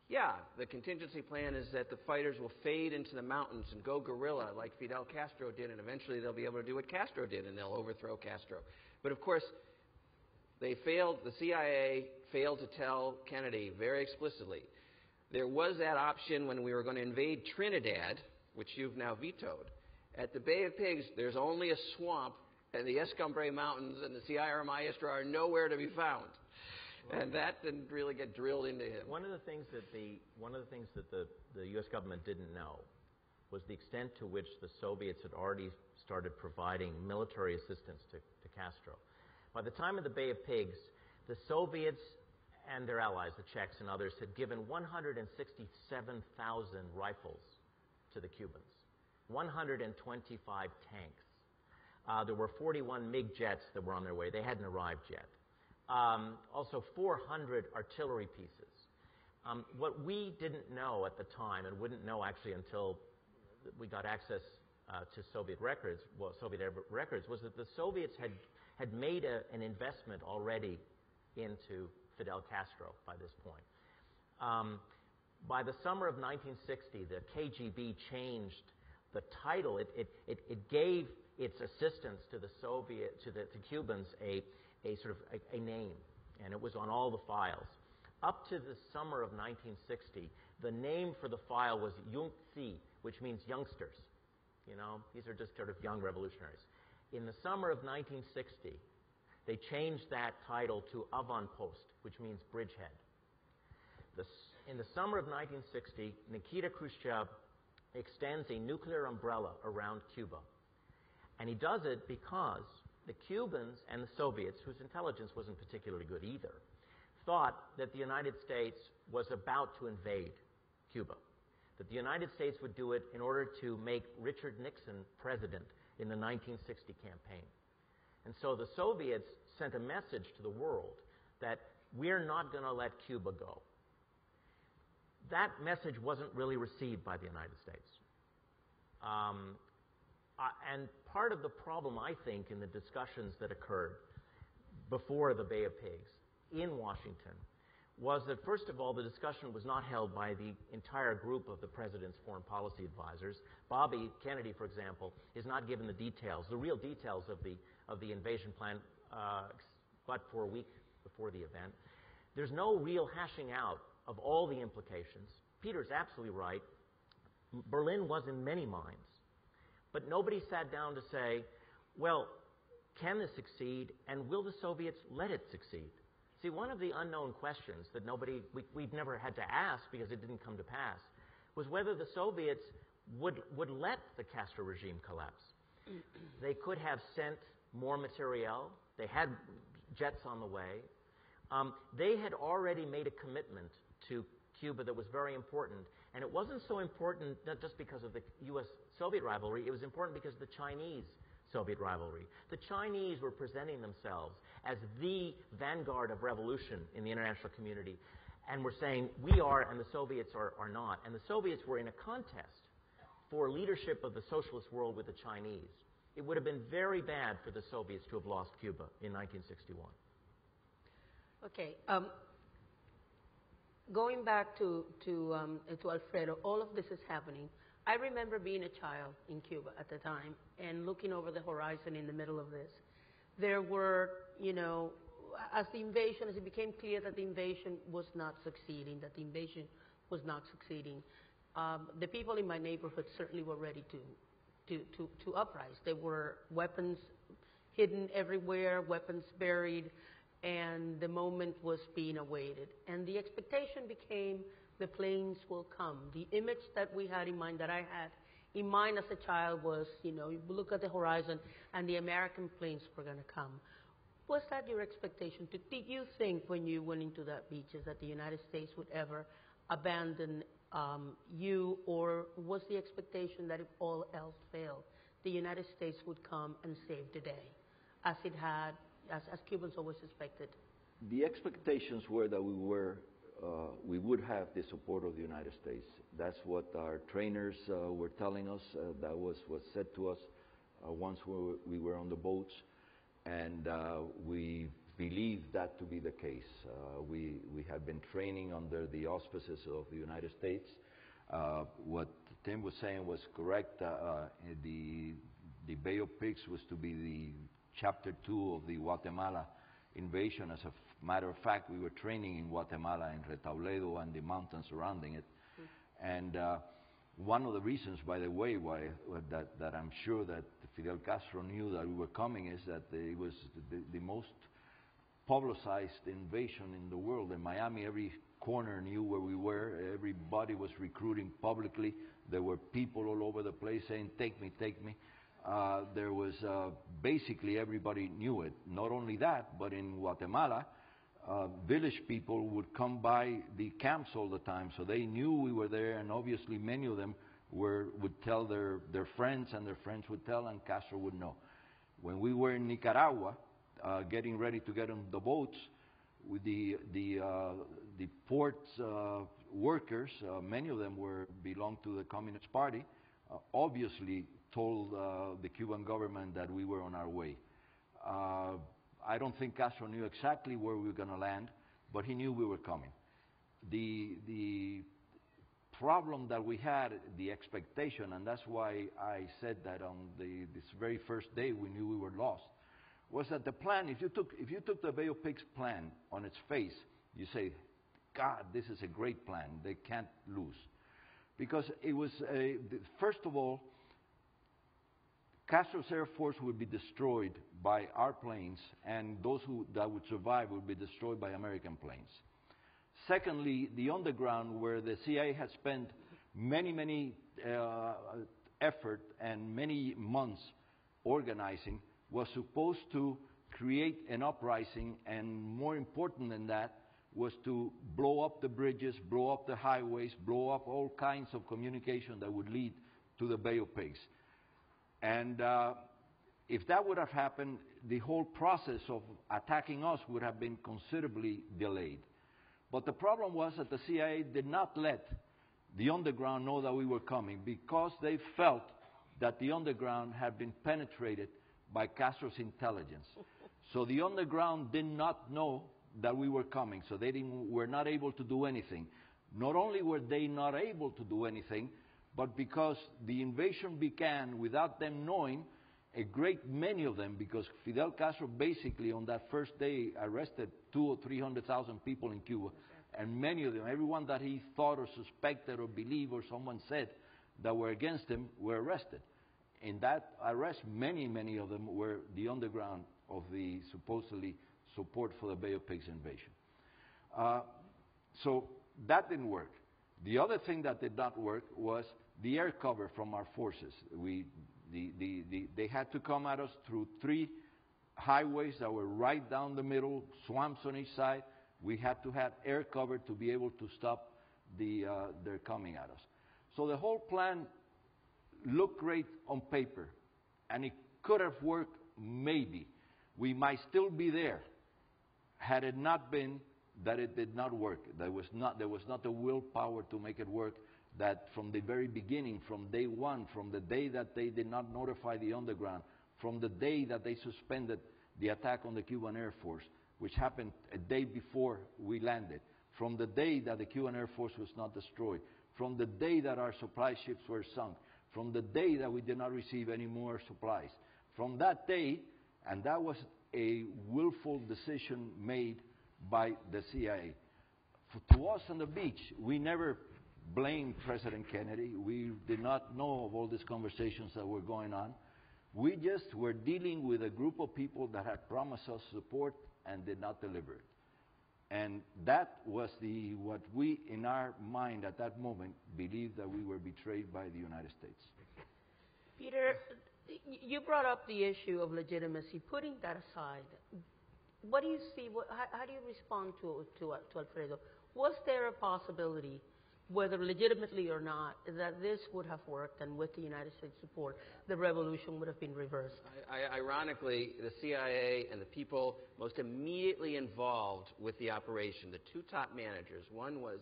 yeah, the contingency plan is that the fighters will fade into the mountains and go guerrilla like Fidel Castro did, and eventually they'll be able to do what Castro did, and they'll overthrow Castro. But of course, they failed, the CIA failed to tell Kennedy very explicitly. There was that option when we were going to invade Trinidad, which you've now vetoed. At the Bay of Pigs, there's only a swamp, and the Escambray Mountains and the Sierra Maestra are nowhere to be found. And that didn't really get drilled into him. One of the things that the U.S. government didn't know was the extent to which the Soviets had already started providing military assistance to Castro. By the time of the Bay of Pigs, the Soviets and their allies, the Czechs and others, had given 167,000 rifles to the Cubans, 125 tanks. There were 41 MiG jets that were on their way. They hadn't arrived yet. Also 400 artillery pieces. What we didn't know at the time, and wouldn't know actually until we got access to Soviet records, was that the Soviets had made an investment already into Fidel Castro by this point. By the summer of 1960, the KGB changed the title. It gave its assistance to the Cubans a sort of a name, and it was on all the files. Up to the summer of 1960, the name for the file was Jungtsi, which means youngsters. These are just sort of young revolutionaries. In the summer of 1960, they changed that title to Avantpost, which means bridgehead. In the summer of 1960, Nikita Khrushchev extends a nuclear umbrella around Cuba. And he does it because the Cubans and the Soviets, whose intelligence wasn't particularly good either, thought that the United States was about to invade Cuba, that the United States would do it in order to make Richard Nixon president in the 1960 campaign. And so the Soviets sent a message to the world that we're not going to let Cuba go. That message wasn't really received by the United States. And part of the problem, I think, in the discussions that occurred before the Bay of Pigs in Washington was that, first of all, the discussion was not held by the entire group of the president's foreign policy advisors. Bobby Kennedy, for example, is not given the details, the real details of the invasion plan, but for a week before the event. There's no real hashing out of all the implications. Peter's absolutely right. Berlin was in many minds. But nobody sat down to say, well, can this succeed, and will the Soviets let it succeed? See, one of the unknown questions that we've never had to ask because it didn't come to pass was whether the Soviets would let the Castro regime collapse. They could have sent more materiel. They had jets on the way. They had already made a commitment to Cuba that was very important. And it wasn't so important not just because of the U.S.-Soviet rivalry. It was important because of the Chinese-Soviet rivalry. The Chinese were presenting themselves as the vanguard of revolution in the international community. And were saying, we are and the Soviets are not. And the Soviets were in a contest for leadership of the socialist world with the Chinese. It would have been very bad for the Soviets to have lost Cuba in 1961. Okay. Going back to Alfredo, all of this is happening. I remember being a child in Cuba at the time and looking over the horizon in the middle of this. There were, as it became clear that the invasion was not succeeding, the people in my neighborhood certainly were ready to uprise. There were weapons hidden everywhere, weapons buried, and the moment was being awaited. And the expectation became the planes will come. The image that we had in mind, that I had in mind as a child was, you look at the horizon and the American planes were going to come. Was that your expectation? Did you think when you went into that beaches that the United States would ever abandon you, or was the expectation that if all else failed, the United States would come and save the day, as it had, as Cubans always suspected? The expectations were that we would have the support of the United States. That's what our trainers were telling us. That was what said to us once we were on the boats, and we believed that to be the case. We had been training under the auspices of the United States. What Tim was saying was correct. The Bay of Pigs was to be the Chapter 2 of the Guatemala invasion. As a matter of fact, we were training in Guatemala, in Retauledo and the mountains surrounding it. And one of the reasons, by the way, why that I'm sure that Fidel Castro knew that we were coming is that it was the most publicized invasion in the world. In Miami, every corner knew where we were. Everybody was recruiting publicly. There were people all over the place saying, "Take me, take me." There was basically everybody knew it. Not only that, but in Guatemala, village people would come by the camps all the time, so they knew we were there, and obviously many of them would tell their friends, and their friends would tell, and Castro would know. When we were in Nicaragua, getting ready to get on the boats, with the port workers, many of them belonged to the Communist Party, obviously told the Cuban government that we were on our way. I don't think Castro knew exactly where we were going to land, but he knew we were coming. The problem that we had, the expectation, and that's why I said that on this very first day we knew we were lost, was that the plan, if you took the Bay of Pigs plan on its face, you say, God, this is a great plan, they can't lose. Because it was, first of all, Castro's Air Force would be destroyed by our planes, and those that would survive would be destroyed by American planes. Secondly, the underground, where the CIA had spent many effort and many months organizing, was supposed to create an uprising, and more important than that, was to blow up the bridges, blow up the highways, blow up all kinds of communication that would lead to the Bay of Pigs. And if that would have happened, the whole process of attacking us would have been considerably delayed. But the problem was that the CIA did not let the underground know that we were coming, because they felt that the underground had been penetrated by Castro's intelligence. So the underground did not know that we were coming, so they were not able to do anything. Not only were they not able to do anything, but because the invasion began without them knowing, a great many of them, because Fidel Castro basically on that first day arrested 200,000 or 300,000 people in Cuba, and many of them, everyone that he thought or suspected or believed or someone said that were against him, were arrested. In that arrest, many of them were the underground of the supposedly support for the Bay of Pigs invasion. So that didn't work. The other thing that did not work was the air cover from our forces. They had to come at us through 3 highways that were right down the middle, swamps on each side. We had to have air cover to be able to stop their coming at us. So the whole plan looked great on paper, and it could have worked maybe. We might still be there had it not been that it did not work. There was not the willpower to make it work, that from the very beginning, from day one, from the day that they did not notify the underground, from the day that they suspended the attack on the Cuban Air Force, which happened a day before we landed, from the day that the Cuban Air Force was not destroyed, from the day that our supply ships were sunk, from the day that we did not receive any more supplies. From that day, and that was a willful decision made by the CIA. To us on the beach, we never blamed President Kennedy. We did not know of all these conversations that were going on. We just were dealing with a group of people that had promised us support and did not deliver it. And that was what we, in our mind at that moment, believed that we were betrayed by the United States. Peter, you brought up the issue of legitimacy. Putting that aside, what do you see? How do you respond to Alfredo? Was there a possibility, whether legitimately or not, that this would have worked, and with the United States support, the revolution would have been reversed? Ironically, the CIA and the people most immediately involved with the operation, the two top managers, one was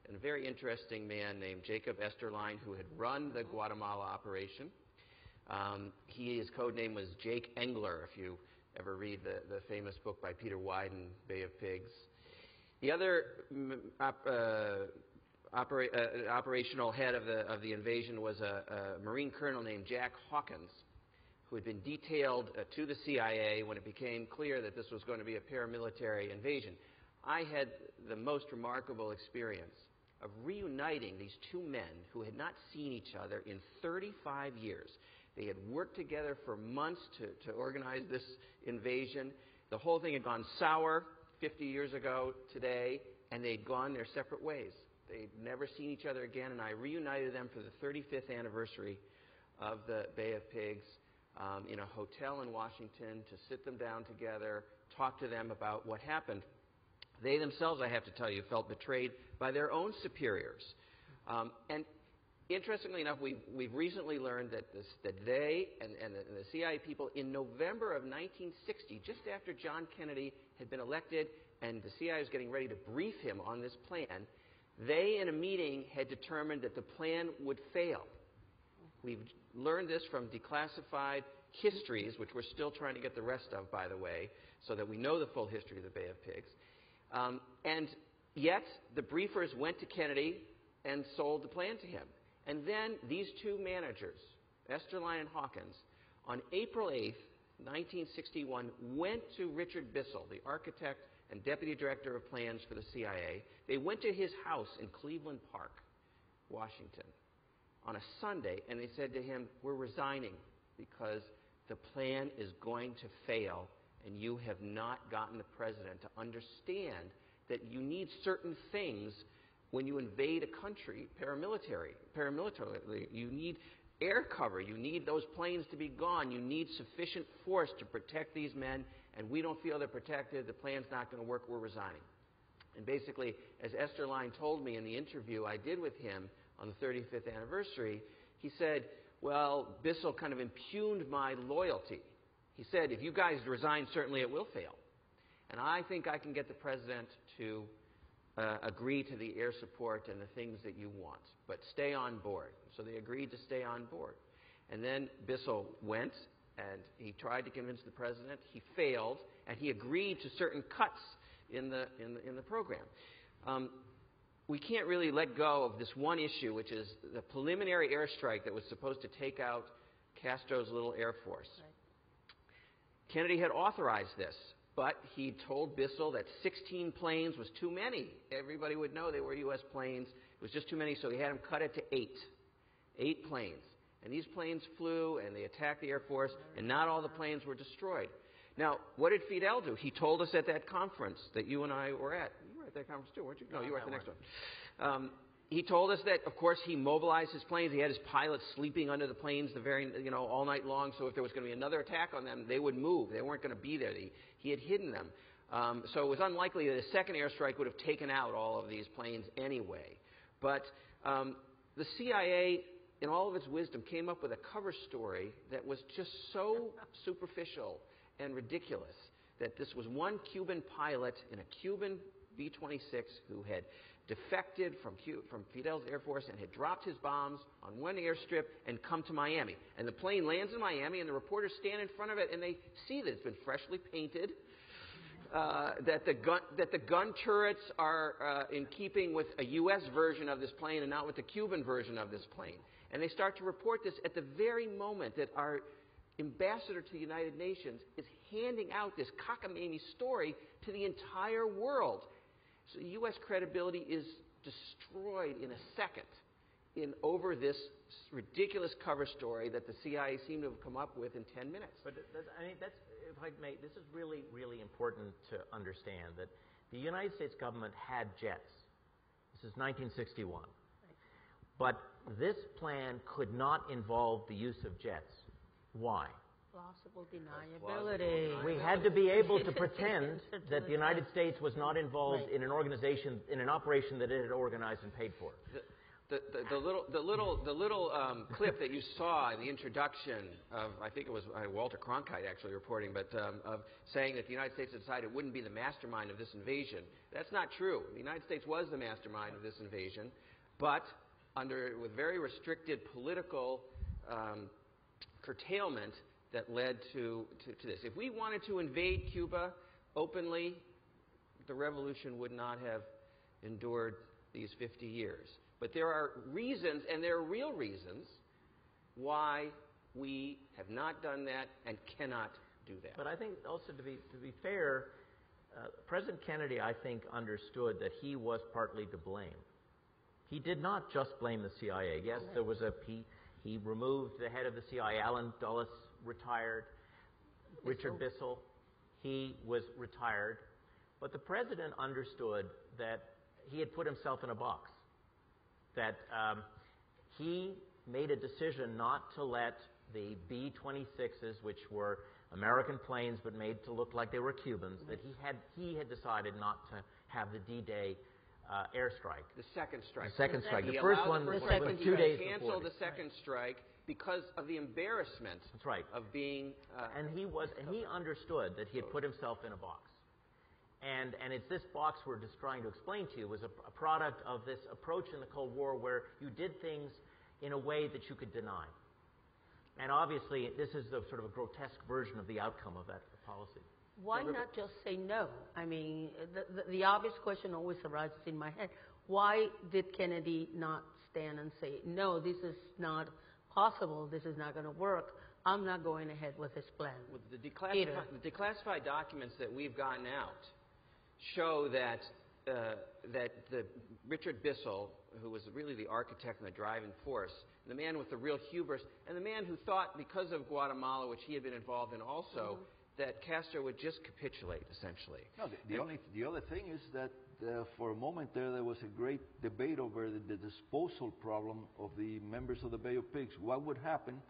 a very interesting man named Jacob Esterline, who had run the Guatemala operation. His code name was Jake Engler, if you ever read the famous book by Peter Wyden, Bay of Pigs. The other operational head of the invasion was a Marine colonel named Jack Hawkins, who had been detailed to the CIA when it became clear that this was going to be a paramilitary invasion. I had the most remarkable experience of reuniting these two men who had not seen each other in 35 years. They had worked together for months to organize this invasion. The whole thing had gone sour 50 years ago today, and they'd gone their separate ways. They'd never seen each other again, and I reunited them for the 35th anniversary of the Bay of Pigs in a hotel in Washington to sit them down together, talk to them about what happened. They themselves, I have to tell you, felt betrayed by their own superiors. And interestingly enough, we've recently learned that they and the CIA people in November of 1960, just after John Kennedy had been elected and the CIA was getting ready to brief him on this plan, they in a meeting had determined that the plan would fail. We've learned this from declassified histories, which we're still trying to get the rest of, by the way, so that we know the full history of the Bay of Pigs. And yet, the briefers went to Kennedy and sold the plan to him. And then these two managers, Esterline and Hawkins, on April 8th, 1961, went to Richard Bissell, the architect and deputy director of plans for the CIA. They went to his house in Cleveland Park, Washington, on a Sunday, and they said to him, "We're resigning because the plan is going to fail, and you have not gotten the president to understand that you need certain things when you invade a country paramilitarily. You need air cover. You need those planes to be gone. You need sufficient force to protect these men, and we don't feel they're protected. The plan's not going to work. We're resigning." And basically, as Esterline told me in the interview I did with him on the 35th anniversary, he said, "Well, Bissell kind of impugned my loyalty. He said, if you guys resign, certainly it will fail. And I think I can get the president to agree to the air support and the things that you want, but stay on board." So they agreed to stay on board. And then Bissell went, and he tried to convince the president. He failed, and he agreed to certain cuts in the program. We can't really let go of this one issue, which is the preliminary airstrike that was supposed to take out Castro's little air force. Right. Kennedy had authorized this, but he told Bissell that 16 planes was too many. Everybody would know they were U.S. planes. It was just too many, so he had him cut it to 8. 8 planes. And these planes flew, and they attacked the Air Force, and not all the planes were destroyed. Now, what did Fidel do? He told us at that conference that you and I were at. You were at that conference too, weren't you? No, you were at the next one. He told us that, of course, he mobilized his planes. He had his pilots sleeping under the planes all night long, so if there was going to be another attack on them, they would move. They weren't going to be there. He had hidden them. So it was unlikely that a second airstrike would have taken out all of these planes anyway. But the CIA, in all of its wisdom, came up with a cover story that was just so superficial and ridiculous that this was one Cuban pilot in a Cuban B-26 who had defected from Fidel's Air Force and had dropped his bombs on one airstrip and come to Miami. And the plane lands in Miami, and the reporters stand in front of it, and they see that it's been freshly painted, that the gun turrets are in keeping with a U.S. version of this plane and not with the Cuban version of this plane. And they start to report this at the very moment that our ambassador to the United Nations is handing out this cockamamie story to the entire world. So U.S. credibility is destroyed in a second. over this ridiculous cover story that the CIA seemed to have come up with in 10 minutes. But I mean, that's, if I may, this is really, really important to understand that the United States government had jets. This is 1961. But this plan could not involve the use of jets. Why? Plausible deniability. We had to be able to pretend that the United States was not involved in an organization, in an operation that it had organized and paid for. The little clip that you saw in the introduction of, I think it was Walter Cronkite actually reporting, but of saying that the United States decided it wouldn't be the mastermind of this invasion. That's not true. The United States was the mastermind of this invasion, but with very restricted political curtailment that led to this. If we wanted to invade Cuba openly, the revolution would not have endured these 50 years. But there are reasons, and there are real reasons, why we have not done that and cannot do that. But I think also, to be fair, President Kennedy, I think, understood that he was partly to blame. He did not just blame the CIA. Yes, there was he removed the head of the CIA, Allen Dulles, retired. Richard Bissell, he was retired. But the president understood that he had put himself in a box. That he made a decision not to let the B-26s, which were American planes but made to look like they were Cubans, that he had decided not to have the D-Day airstrike. The second strike. The second strike. The first one was 2 days before. Canceled the second strike because of the embarrassment of being... and he understood that he had put himself in a box. And it's this box we're just trying to explain to you was a product of this approach in the Cold War where you did things in a way that you could deny. And obviously, this is the sort of a grotesque version of the outcome of that policy. Why not just say no? I mean, the obvious question always arises in my head. Why did Kennedy not stand and say, no, this is not possible, this is not going to work, I'm not going ahead with this plan? Well, the declassified documents that we've gotten out show that the Richard Bissell, who was really the architect and the driving force, the man with the real hubris, and the man who thought because of Guatemala, which he had been involved in also, that Castro would just capitulate, essentially. No, the other thing is that for a moment there was a great debate over the disposal problem of the members of the Bay of Pigs. What would happen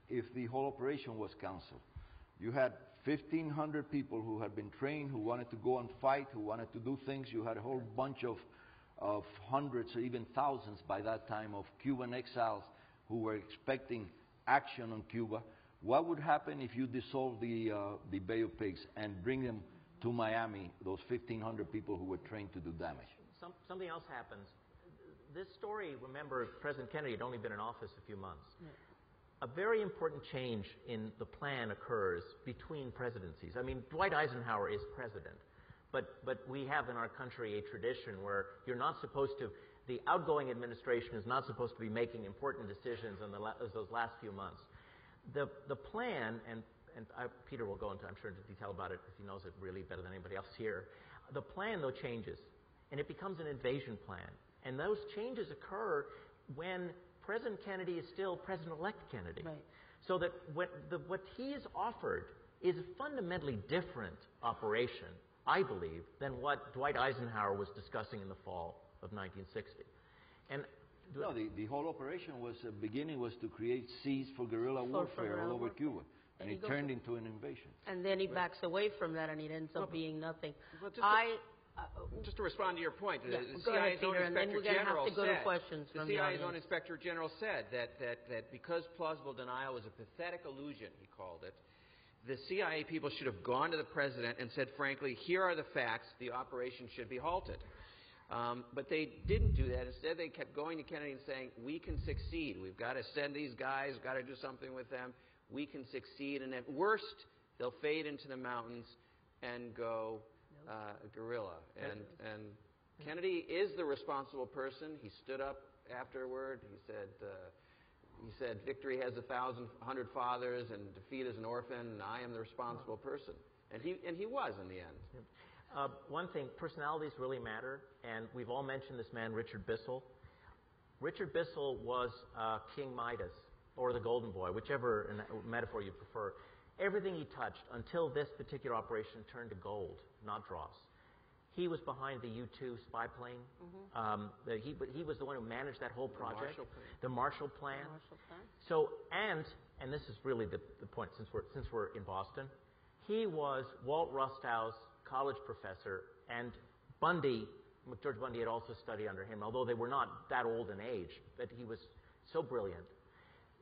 if the whole operation was canceled? You had 1,500 people who had been trained, who wanted to go and fight, who wanted to do things. You had a whole bunch of hundreds or even thousands by that time of Cuban exiles who were expecting action on Cuba. What would happen if you dissolved the Bay of Pigs and bring them to Miami, those 1,500 people who were trained to do damage? Something else happens. This story, remember, President Kennedy had only been in office a few months. A very important change in the plan occurs between presidencies. I mean, Dwight Eisenhower is president, but we have in our country a tradition where you're not supposed to, the outgoing administration is not supposed to be making important decisions in those last few months. The plan, and Peter will go into, I'm sure, into detail about it because he knows it really better than anybody else here. The plan, though, changes, and it becomes an invasion plan. And those changes occur when President Kennedy is still President-elect Kennedy. Right. So that what he has offered is a fundamentally different operation, I believe, than what Dwight Eisenhower was discussing in the fall of 1960. And no, the whole operation was, beginning was to create seeds for guerrilla warfare all over Cuba. And it turned into an invasion. And then he backs away from that and it ends up being nothing. Well, just to respond to your point, yeah, the CIA's own Inspector General said that because plausible denial was a pathetic illusion, he called it, the CIA people should have gone to the president and said, frankly, here are the facts, the operation should be halted. But they didn't do that. Instead, they kept going to Kennedy and saying, we can succeed. We've got to send these guys. We've got to do something with them. We can succeed. And at worst, they'll fade into the mountains and go guerrilla. And Kennedy is the responsible person. He stood up afterward. He said, victory has 1,100 fathers and defeat is an orphan, and I am the responsible person. And he was in the end. One thing, personalities really matter, and we've all mentioned this man, Richard Bissell. Richard Bissell was King Midas, or the Golden Boy, whichever metaphor you prefer. Everything he touched, until this particular operation, turned to gold, not dross. He was behind the U-2 spy plane. He was the one who managed that whole project. The Marshall Plan. So, and this is really the point, since we're in Boston, he was Walt Rostow's college professor, and George Bundy had also studied under him, although they were not that old in age, but he was so brilliant.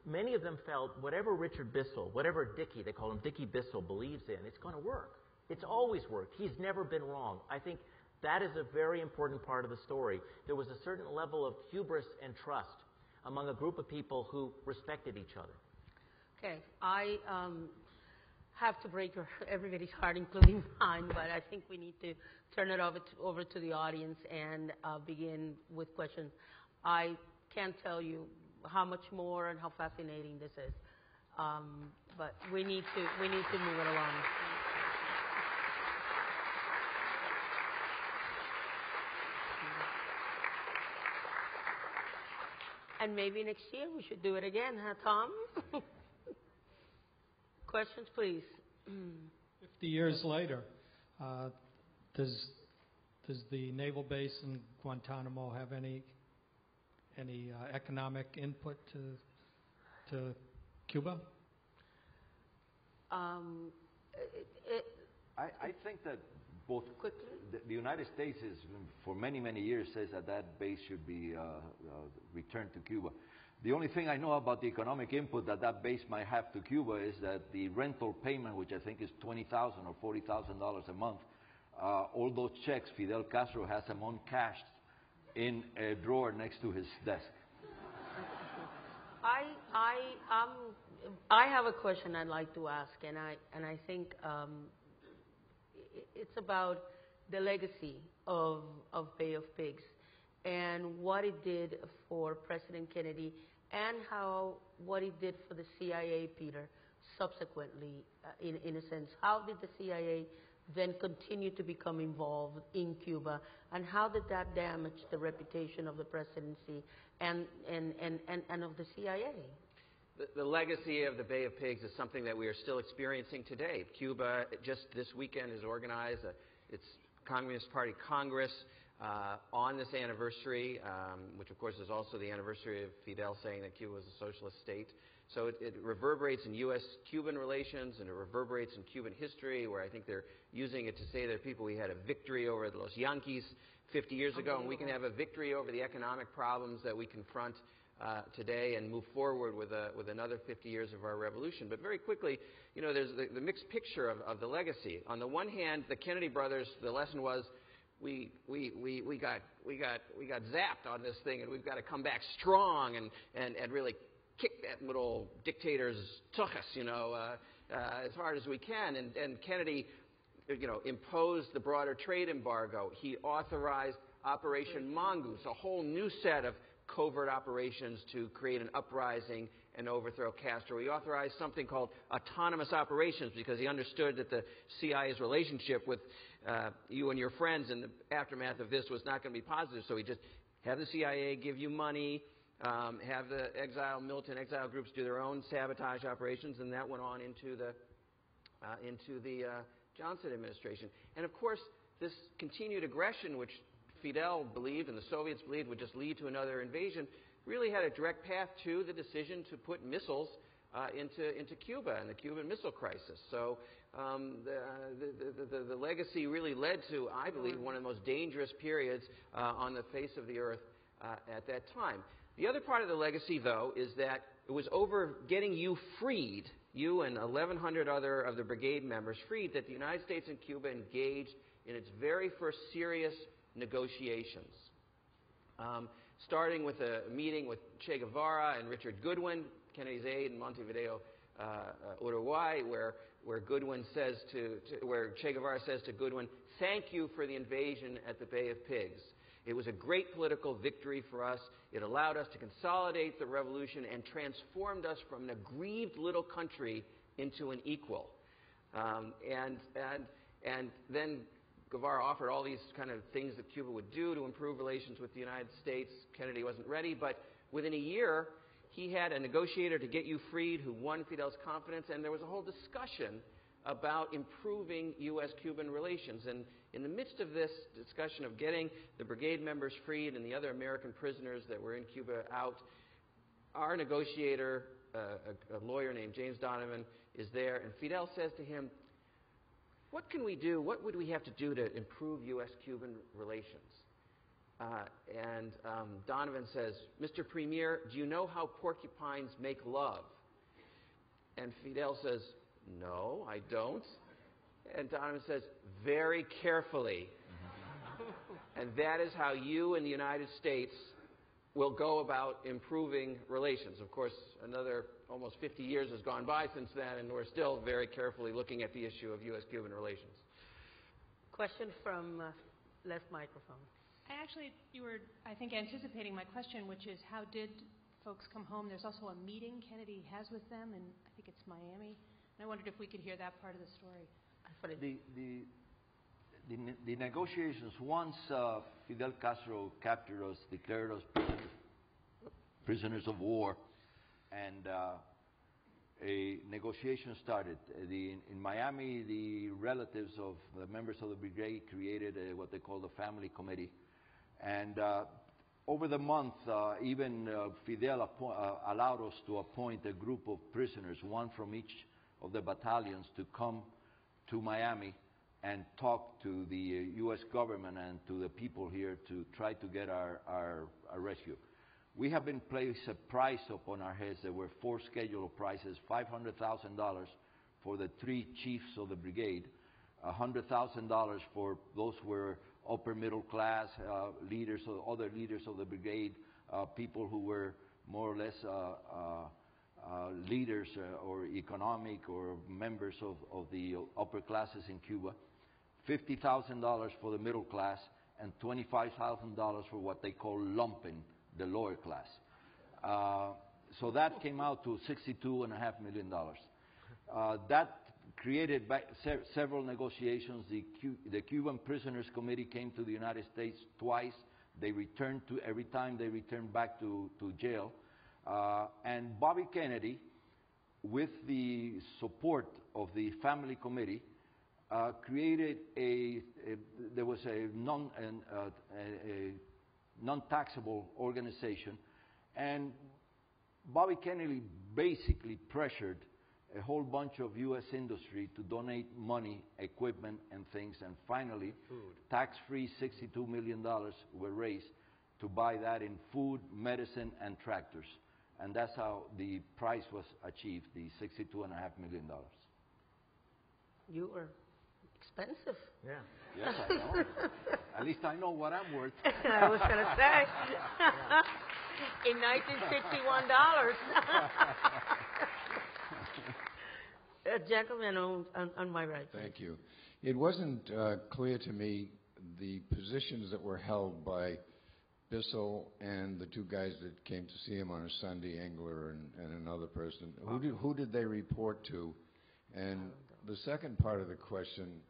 Many of them felt whatever Richard Bissell, whatever Dickie, they call him Dickie Bissell, believes in, it's going to work. It's always worked. He's never been wrong. I think that is a very important part of the story. There was a certain level of hubris and trust among a group of people who respected each other. Okay, I have to break everybody's heart, including mine, but I think we need to turn it over to the audience and begin with questions. I can't tell you how much more and how fascinating this is, but we need to move it along. And maybe next year we should do it again, huh, Tom? Questions, please. 50 years later, does the naval base in Guantanamo have any economic input to Cuba? I think that both the United States is, for many, many years, says that base should be returned to Cuba. The only thing I know about the economic input that base might have to Cuba is that the rental payment, which I think is $20,000 or $40,000 a month, all those checks, Fidel Castro has them uncashed in a drawer next to his desk. I have a question I'd like to ask, and I think it's about the legacy of Bay of Pigs and what it did for President Kennedy, and what it did for the CIA, Peter, subsequently, in a sense. How did the CIA then continue to become involved in Cuba, and how did that damage the reputation of the presidency and of the CIA? The legacy of the Bay of Pigs is something that we are still experiencing today. Cuba, just this weekend, has organized its Communist Party Congress on this anniversary, which of course is also the anniversary of Fidel saying that Cuba was a socialist state. So it reverberates in U.S.-Cuban relations, and it reverberates in Cuban history, where I think they're using it to say that we had a victory over Los Yankees 50 years ago, and we can have a victory over the economic problems that we confront today and move forward with another 50 years of our revolution. But very quickly, there's the mixed picture of the legacy. On the one hand, the Kennedy brothers, the lesson was we got zapped on this thing, and we've got to come back strong and really kick that little dictator's tuchus, as hard as we can. And Kennedy, imposed the broader trade embargo. He authorized Operation Mongoose, a whole new set of covert operations to create an uprising and overthrow Castro. He authorized something called autonomous operations because he understood that the CIA's relationship with you and your friends in the aftermath of this was not going to be positive. So he just have the CIA give you money, have the militant exile groups do their own sabotage operations, and that went on into the Johnson administration. And of course, this continued aggression, which Fidel believed and the Soviets believed would just lead to another invasion, really had a direct path to the decision to put missiles into Cuba and the Cuban Missile Crisis. So the legacy really led to, I believe, one of the most dangerous periods on the face of the earth at that time. The other part of the legacy, though, is that it was over getting you freed, you and 1,100 other of the brigade members freed, that the United States and Cuba engaged in its very first serious negotiations, starting with a meeting with Che Guevara and Richard Goodwin, Kennedy's aide in Montevideo, Uruguay, where Che Guevara says to Goodwin, "Thank you for the invasion at the Bay of Pigs. It was a great political victory for us. It allowed us to consolidate the revolution and transformed us from an aggrieved little country into an equal." And then Guevara offered all these kind of things that Cuba would do to improve relations with the United States. Kennedy wasn't ready, but within a year, he had a negotiator to get you freed who won Fidel's confidence, and there was a whole discussion about improving U.S.-Cuban relations. And in the midst of this discussion of getting the brigade members freed and the other American prisoners that were in Cuba out, our negotiator, a lawyer named James Donovan, is there, and Fidel says to him, "What can we do? What would we have to do to improve U.S.-Cuban relations?" Donovan says, "Mr. Premier, do you know how porcupines make love?" And Fidel says, "No, I don't." And Donovan says, "Very carefully." And that is how you in the United States will go about improving relations. Of course, another almost 50 years has gone by since then, and we're still very carefully looking at the issue of U.S.-Cuban relations. Question from left microphone. You were, I think, anticipating my question, which is how did folks come home? There's also a meeting Kennedy has with them, and I think it's Miami. And I wondered if we could hear that part of the story. The negotiations, once Fidel Castro captured us, declared us prisoners of war, and a negotiation started. In Miami, the relatives of the members of the brigade created what they call the family committee. And over the month, even Fidel allowed us to appoint a group of prisoners, one from each of the battalions, to come to Miami and talk to the U.S. government and to the people here to try to get our rescue. We have been placed a price upon our heads. There were 4 scheduled prices: $500,000 for the 3 chiefs of the brigade, $100,000 for those who were upper middle class leaders, or other leaders of the brigade, people who were more or less leaders or economic or members of the upper classes in Cuba, $50,000 for the middle class, and $25,000 for what they call lumpen, the lower class. So that came out to $62.5 million. That created several negotiations. The Cuban Prisoners Committee came to the United States twice. They returned every time they returned back to jail. And Bobby Kennedy, with the support of the family committee, created there was a non-taxable organization, and Bobby Kennedy basically pressured a whole bunch of U.S. industry to donate money, equipment, and things, and finally, tax-free $62 million were raised to buy that in food, medicine, and tractors. And that's how the price was achieved, the $62.5 million. You were expensive. Yeah. Yes, I know. At least I know what I'm worth. I was going to say. In $1961. Gentleman on my right. Thank you. It wasn't clear to me the positions that were held by Bissell and the 2 guys that came to see him on a Sunday, Engler and another person. Who did they report to? And the second part of the question,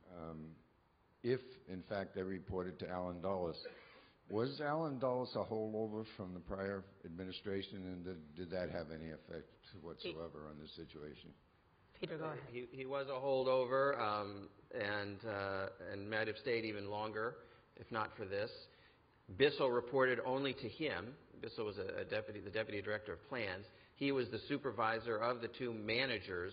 if in fact they reported to Allen Dulles, was Allen Dulles a holdover from the prior administration, and did that have any effect whatsoever on the situation? Peter, go ahead. He was a holdover, and might have stayed even longer if not for this. Bissell reported only to him. Bissell was the deputy director of plans. He was the supervisor of the 2 managers,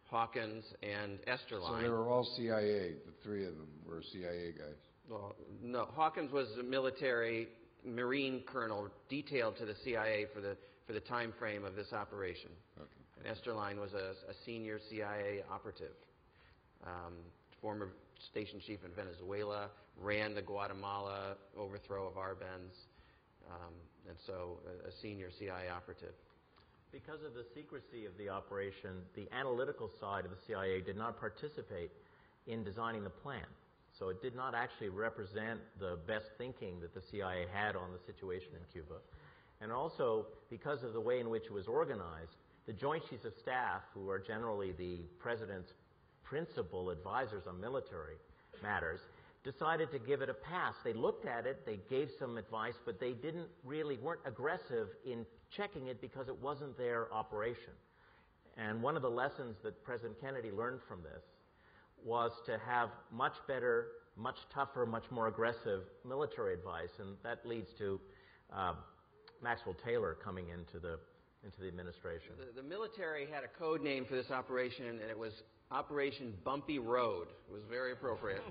Hawkins and Esterline. So they were all CIA. The 3 of them were CIA guys. Well, no. Hawkins was a military Marine colonel detailed to the CIA for the time frame of this operation. Okay. And Esterline was a senior CIA operative, former station chief in Venezuela, ran the Guatemala overthrow of Arbenz, and so a senior CIA operative. Because of the secrecy of the operation, the analytical side of the CIA did not participate in designing the plan. So it did not actually represent the best thinking that the CIA had on the situation in Cuba. And also, because of the way in which it was organized, the Joint Chiefs of Staff, who are generally the President's principal advisors on military matters, decided to give it a pass. They looked at it, they gave some advice, but they weren't aggressive in checking it because it wasn't their operation. And one of the lessons that President Kennedy learned from this was to have much better, much tougher, much more aggressive military advice, and that leads to Maxwell Taylor coming into the administration. The military had a code name for this operation, and it was Operation Bumpy Road. It was very appropriate.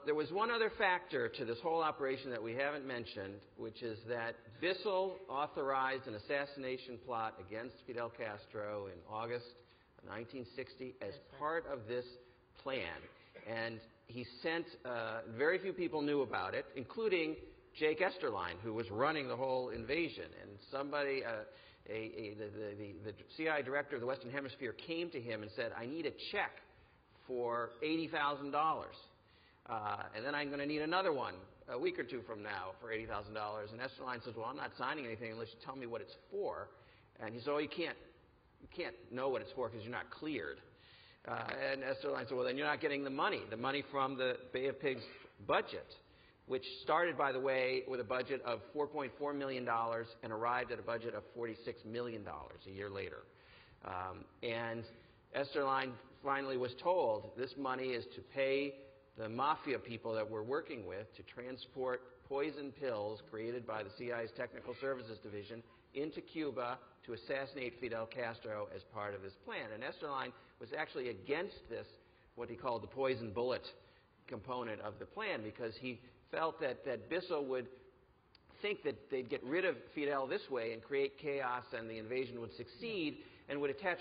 There was one other factor to this whole operation that we haven't mentioned, which is that Bissell authorized an assassination plot against Fidel Castro in August 1960 as part of this plan. And he sent, very few people knew about it, including Jake Esterline, who was running the whole invasion. And somebody, the CIA director of the Western Hemisphere came to him and said, I need a check for $80,000. And then I'm going to need another one a week or two from now for $80,000. And Esterline says, well, I'm not signing anything unless you tell me what it's for. And he said, oh, you can't know what it's for because you're not cleared. And Esterline said, well, then you're not getting the money from the Bay of Pigs budget, which started, by the way, with a budget of $4.4 million and arrived at a budget of $46 million a year later. And Esterline finally was told this money is to pay the mafia people that we're working with to transport poison pills created by the CIA's Technical Services Division into Cuba to assassinate Fidel Castro as part of this plan. And Esterline was actually against this, what he called the poison bullet component of the plan, because he felt that Bissell would think that they'd get rid of Fidel this way and create chaos and the invasion would succeed, and would attach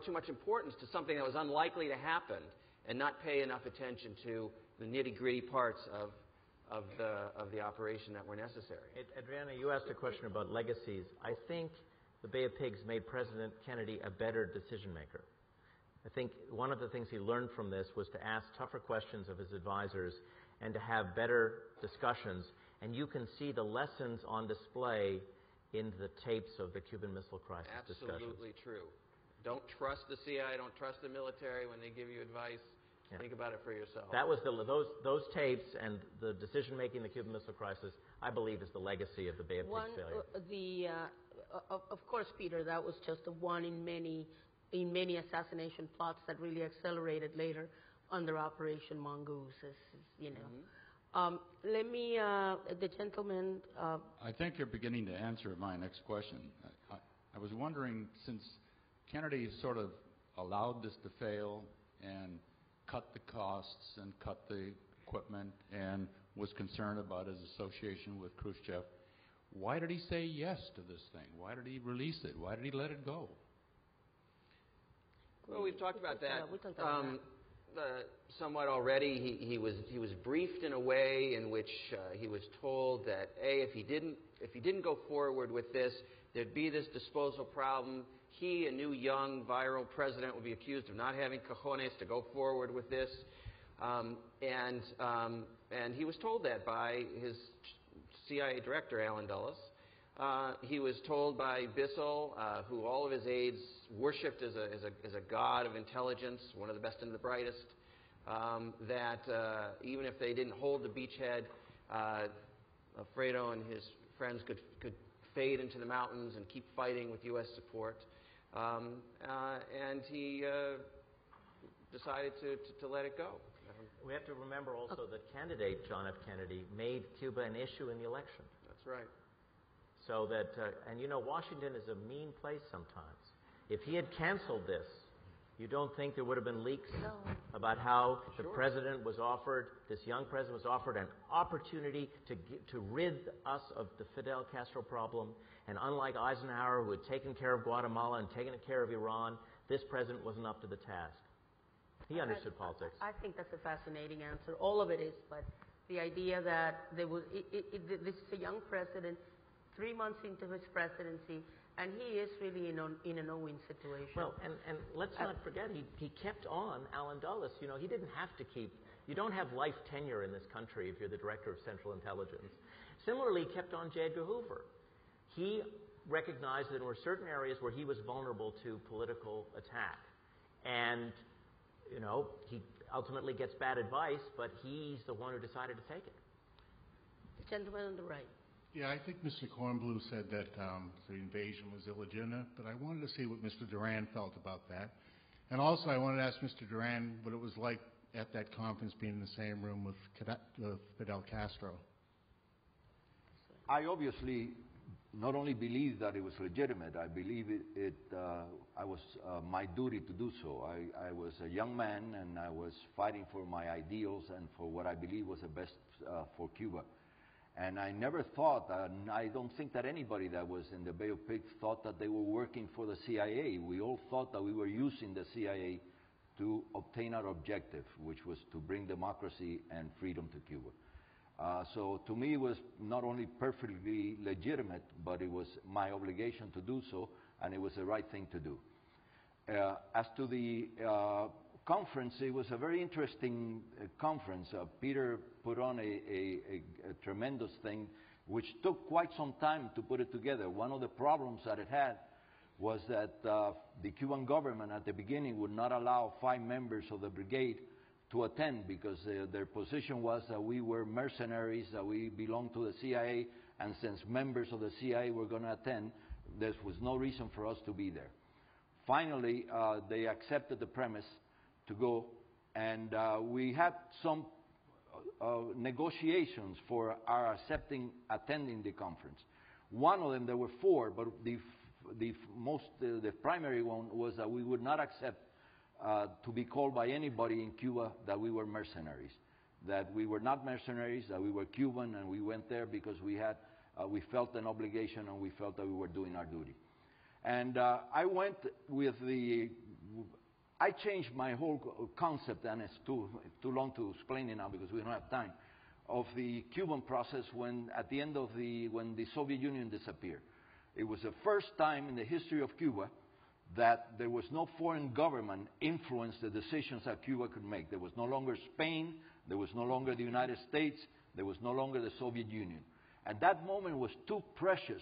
too much importance to something that was unlikely to happen and not pay enough attention to the nitty-gritty parts of the operation that were necessary. Adriana, you asked a question about legacies. I think the Bay of Pigs made President Kennedy a better decision maker. I think one of the things he learned from this was to ask tougher questions of his advisors and to have better discussions. And you can see the lessons on display in the tapes of the Cuban Missile Crisis discussions. Absolutely true. Don't trust the CIA, don't trust the military when they give you advice. Yeah. Think about it for yourself. That was those tapes and the decision-making in the Cuban Missile Crisis, I believe, is the legacy of the Bay of Pigs failure. Of course, Peter, that was just one in many assassination plots that really accelerated later under Operation Mongoose, you know. Let me, the gentleman. I think you're beginning to answer my next question. I was wondering, since Kennedy sort of allowed this to fail and cut the costs and cut the equipment and was concerned about his association with Khrushchev, why did he say yes to this thing? Why did he release it? Why did he let it go? Well, we've talked about that somewhat already. He was briefed in a way in which he was told that if he didn't go forward with this, there'd be this disposal problem. He, a new, young, viral president, would be accused of not having cojones to go forward with this, and he was told that by his CIA director, Alan Dulles. He was told by Bissell, who all of his aides worshipped as a god of intelligence, one of the best and the brightest, that even if they didn't hold the beachhead, Alfredo and his friends could fade into the mountains and keep fighting with U.S. support. And he decided to let it go. We have to remember also that candidate John F. Kennedy made Cuba an issue in the election. That's right. So that, and you know, Washington is a mean place sometimes. If he had canceled this, you don't think there would have been leaks about how the president was offered, this young president was offered an opportunity to rid us of the Fidel Castro problem. And unlike Eisenhower, who had taken care of Guatemala and taken care of Iran, this president wasn't up to the task. He understood politics. I think that's a fascinating answer. All of it is, but the idea that this is a young president, 3 months into his presidency, and he is really in a no-win situation. Well, and let's not forget, he kept on Alan Dulles. You know, he didn't have to keep. You don't have life tenure in this country if you're the director of Central Intelligence. Similarly, he kept on J. Edgar Hoover. He recognized that there were certain areas where he was vulnerable to political attack. And, you know, ultimately gets bad advice, but he's the one who decided to take it. The gentleman on the right. Yeah, I think Mr. Kornbluh said that the invasion was illegitimate, but I wanted to see what Mr. Duran felt about that. And also, I wanted to ask Mr. Duran what it was like at that conference being in the same room with Fidel Castro. I obviously not only believe that it was legitimate, I believe I was my duty to do so. I was a young man, and I was fighting for my ideals and for what I believe was the best for Cuba. And I never thought, and I don't think that anybody that was in the Bay of Pigs thought that they were working for the CIA. We all thought that we were using the CIA to obtain our objective, which was to bring democracy and freedom to Cuba. So to me, it was not only perfectly legitimate, but it was my obligation to do so, and it was the right thing to do. As to the conference, it was a very interesting conference. Peter put on a tremendous thing, which took quite some time to put it together. One of the problems that it had was that the Cuban government at the beginning would not allow 5 members of the brigade to attend, because their position was that we were mercenaries, that we belonged to the CIA, and since members of the CIA were going to attend, there was no reason for us to be there. Finally, they accepted the premise to go, and we had some negotiations for our attending the conference. One of them, there were 4, but the primary one was that we would not accept to be called by anybody in Cuba that we were mercenaries, that we were not mercenaries, that we were Cuban, and we went there because we felt an obligation, and we felt that we were doing our duty. And I went with I changed my whole concept, and it's too long to explain it now because we don't have time, of the Cuban process at the end of when the Soviet Union disappeared. It was the first time in the history of Cuba that there was no foreign government influenced the decisions that Cuba could make. There was no longer Spain, there was no longer the United States, there was no longer the Soviet Union. And that moment was too precious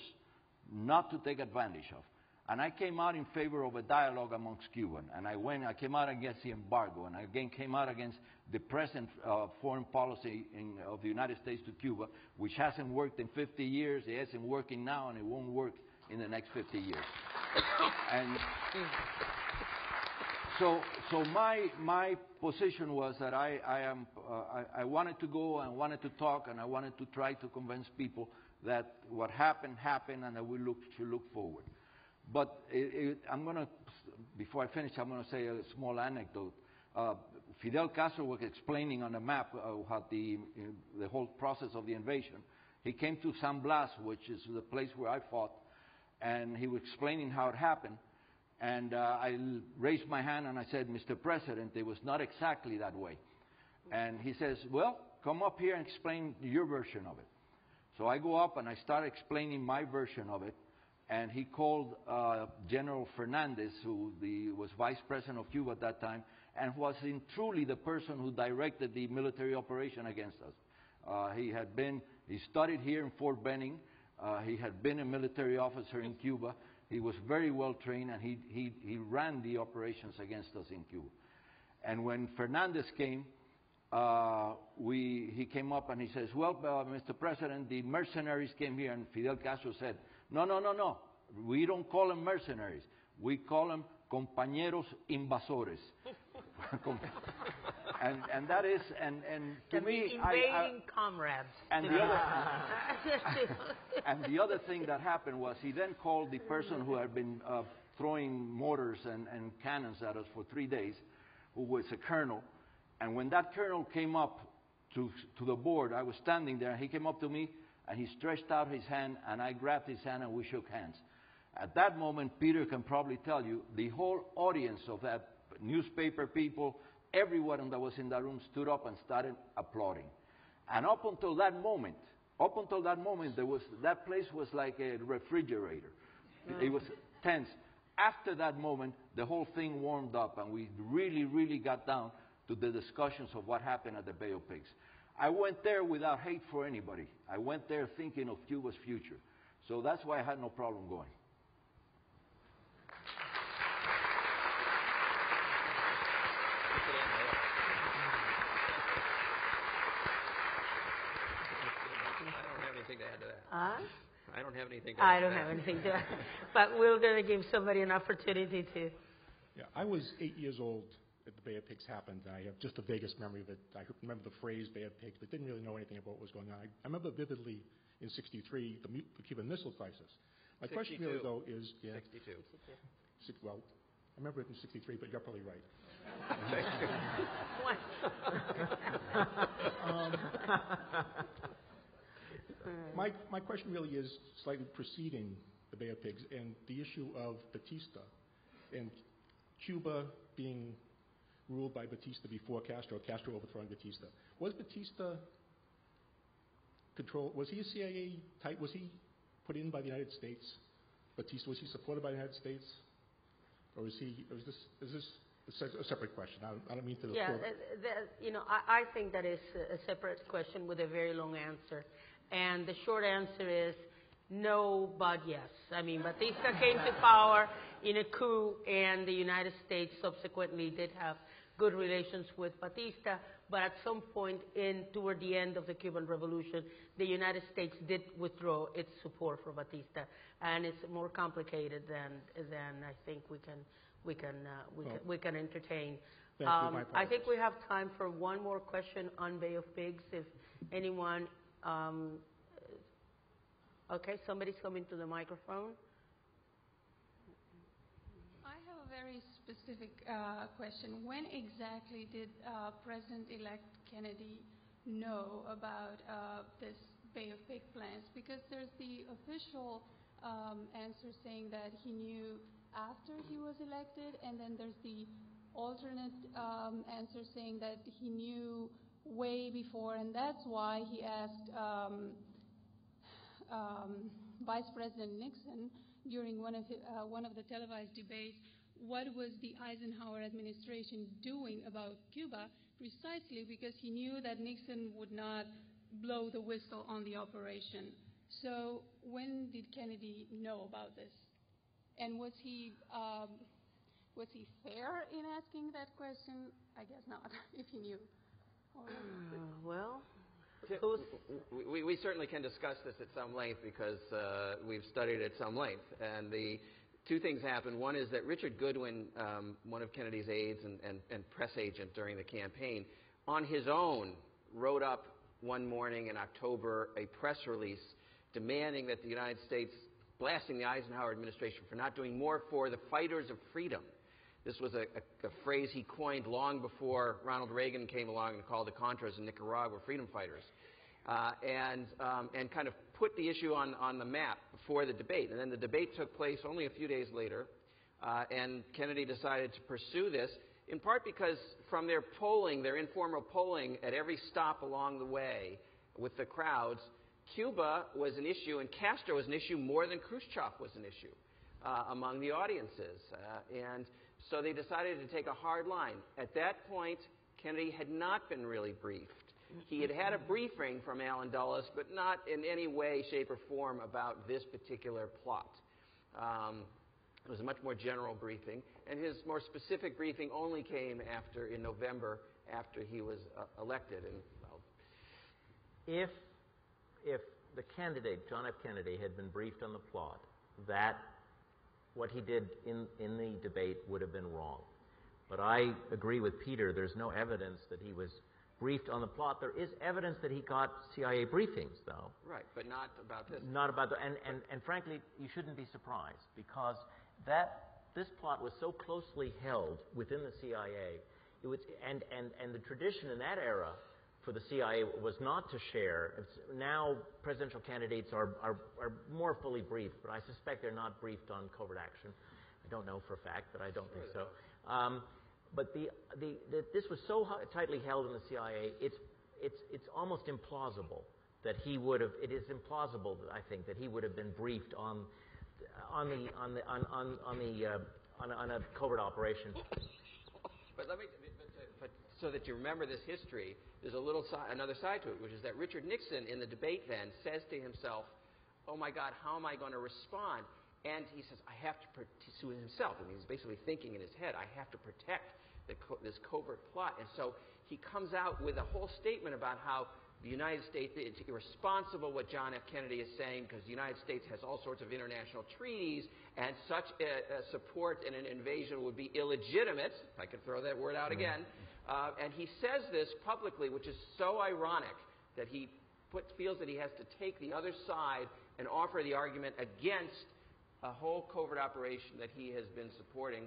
not to take advantage of. And I came out in favor of a dialogue amongst Cubans. And I came out against the embargo, and I again came out against the present foreign policy of the United States to Cuba, which hasn't worked in 50 years, it isn't working now, and it won't work in the next 50 years. And so my position was that I wanted to go, and wanted to talk, and I wanted to try to convince people that what happened, and that we should look forward. But before I finish, I'm going to say a small anecdote. Fidel Castro was explaining on the map how the whole process of the invasion. He came to San Blas, which is the place where I fought, and he was explaining how it happened. And I raised my hand and I said, Mr. President, it was not exactly that way. And he says, well, come up here and explain your version of it. So I go up and I start explaining my version of it. And he called General Fernandez, who was vice president of Cuba at that time, and was truly the person who directed the military operation against us. He studied here in Fort Benning. He had been a military officer in Cuba. He was very well trained, and he ran the operations against us in Cuba. And when Fernandez came, he came up and he says, well, Mr. President, the mercenaries came here. And Fidel Castro said, no. We don't call them mercenaries. We call them compañeros invasores. and that is, and to me, invading comrades. And the other thing that happened was he then called the person who had been throwing mortars and cannons at us for 3 days, who was a colonel. And when that colonel came up to the board, I was standing there, and he came up to me, and he stretched out his hand, and I grabbed his hand, and we shook hands. At that moment, Peter can probably tell you, the whole audience of that, newspaper people, everyone that was in that room stood up and started applauding. And up until that moment, that place was like a refrigerator. It was tense. After that moment, the whole thing warmed up, and we really, really got down to the discussions of what happened at the Bay of Pigs. I went there without hate for anybody. I went there thinking of Cuba's future. So that's why I had no problem going. I don't have anything to I add don't to that. have anything to add. But we're going to give somebody an opportunity to. Yeah, I was 8 years old at the Bay of Pigs happened. I have just the vaguest memory of it. I remember the phrase Bay of Pigs, but didn't really know anything about what was going on. I remember vividly in '63 the Cuban Missile Crisis. My question really, though, is... Yeah, 62. Well, I remember it in '63, but you're probably right. My question really is slightly preceding the Bay of Pigs and the issue of Batista and Cuba being ruled by Batista before Castro overthrowing Batista. Was Batista controlled? Was he a CIA type? Was he put in by the United States? Batista, was he supported by the United States? Or is this a separate question? I don't mean to... Yeah, I think that is a separate question with a very long answer. And the short answer is no, but yes. I mean, Batista came to power in a coup, and the United States subsequently did have good relations with Batista, but at some point toward the end of the Cuban Revolution, the United States did withdraw its support for Batista, and it's more complicated than I think we can entertain. I think we have time for one more question on Bay of Pigs. If anyone, okay, somebody's coming to the microphone. I have a very specific question. When exactly did President-elect Kennedy know about this Bay of Pigs plans? Because there's the official answer saying that he knew after he was elected, and then there's the alternate answer saying that he knew way before, and that's why he asked Vice President Nixon during one of the televised debates, what was the Eisenhower administration doing about Cuba, precisely because he knew that Nixon would not blow the whistle on the operation. So when did Kennedy know about this? And was he fair in asking that question? I guess not, if he knew. Well, we certainly can discuss this at some length because we've studied it at some length. And the two things happened. One is that Richard Goodwin, one of Kennedy's aides and press agent during the campaign, on his own wrote up one morning in October a press release demanding that the United States, blasting the Eisenhower administration for not doing more for the fighters of freedom. This was a phrase he coined long before Ronald Reagan came along and called the Contras in Nicaragua freedom fighters, and kind of put the issue on the map before the debate. And then the debate took place only a few days later, and Kennedy decided to pursue this, in part because from their polling, their informal polling at every stop along the way with the crowds, Cuba was an issue and Castro was an issue more than Khrushchev was an issue among the audiences. And so they decided to take a hard line. At that point, Kennedy had not been really briefed. He had had a briefing from Allen Dulles, but not in any way, shape, or form about this particular plot. It was a much more general briefing, and his more specific briefing only came in November, after he was elected. And if the candidate, John F. Kennedy, had been briefed on the plot, that what he did in the debate would have been wrong. But I agree with Peter. There's no evidence that he was briefed on the plot. There is evidence that he got CIA briefings, though. Right, but not about this. Not about and frankly, you shouldn't be surprised, because this plot was so closely held within the CIA. It was, and the tradition in that era for the CIA was not to share. Now presidential candidates are more fully briefed, but I suspect they're not briefed on covert action. I don't know for a fact, but I don't think so. But this was so tightly held in the CIA, it's almost implausible that he would have. It is implausible, I think, that he would have been briefed on a covert operation. But so that you remember this history, there's another side to it, which is that Richard Nixon in the debate then says to himself, "Oh my God, how am I going to respond?" And he says, "I have to to himself." I mean, he's basically thinking in his head, "I have to protect this covert plot." And so he comes out with a whole statement about how the United States, it's irresponsible what John F. Kennedy is saying because the United States has all sorts of international treaties, and such support in an invasion would be illegitimate, if I could throw that word out again. And he says this publicly, which is so ironic that he feels that he has to take the other side and offer the argument against a whole covert operation that he has been supporting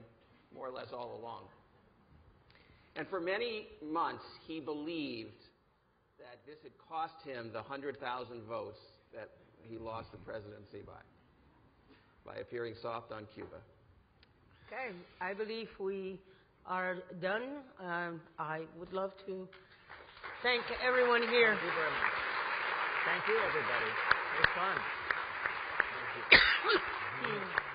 more or less all along. And for many months, he believed that this had cost him the 100,000 votes that he lost the presidency by appearing soft on Cuba. Okay, I believe we are done. I would love to thank everyone here. Thank you very much. Thank you, everybody. It was fun. Thank you.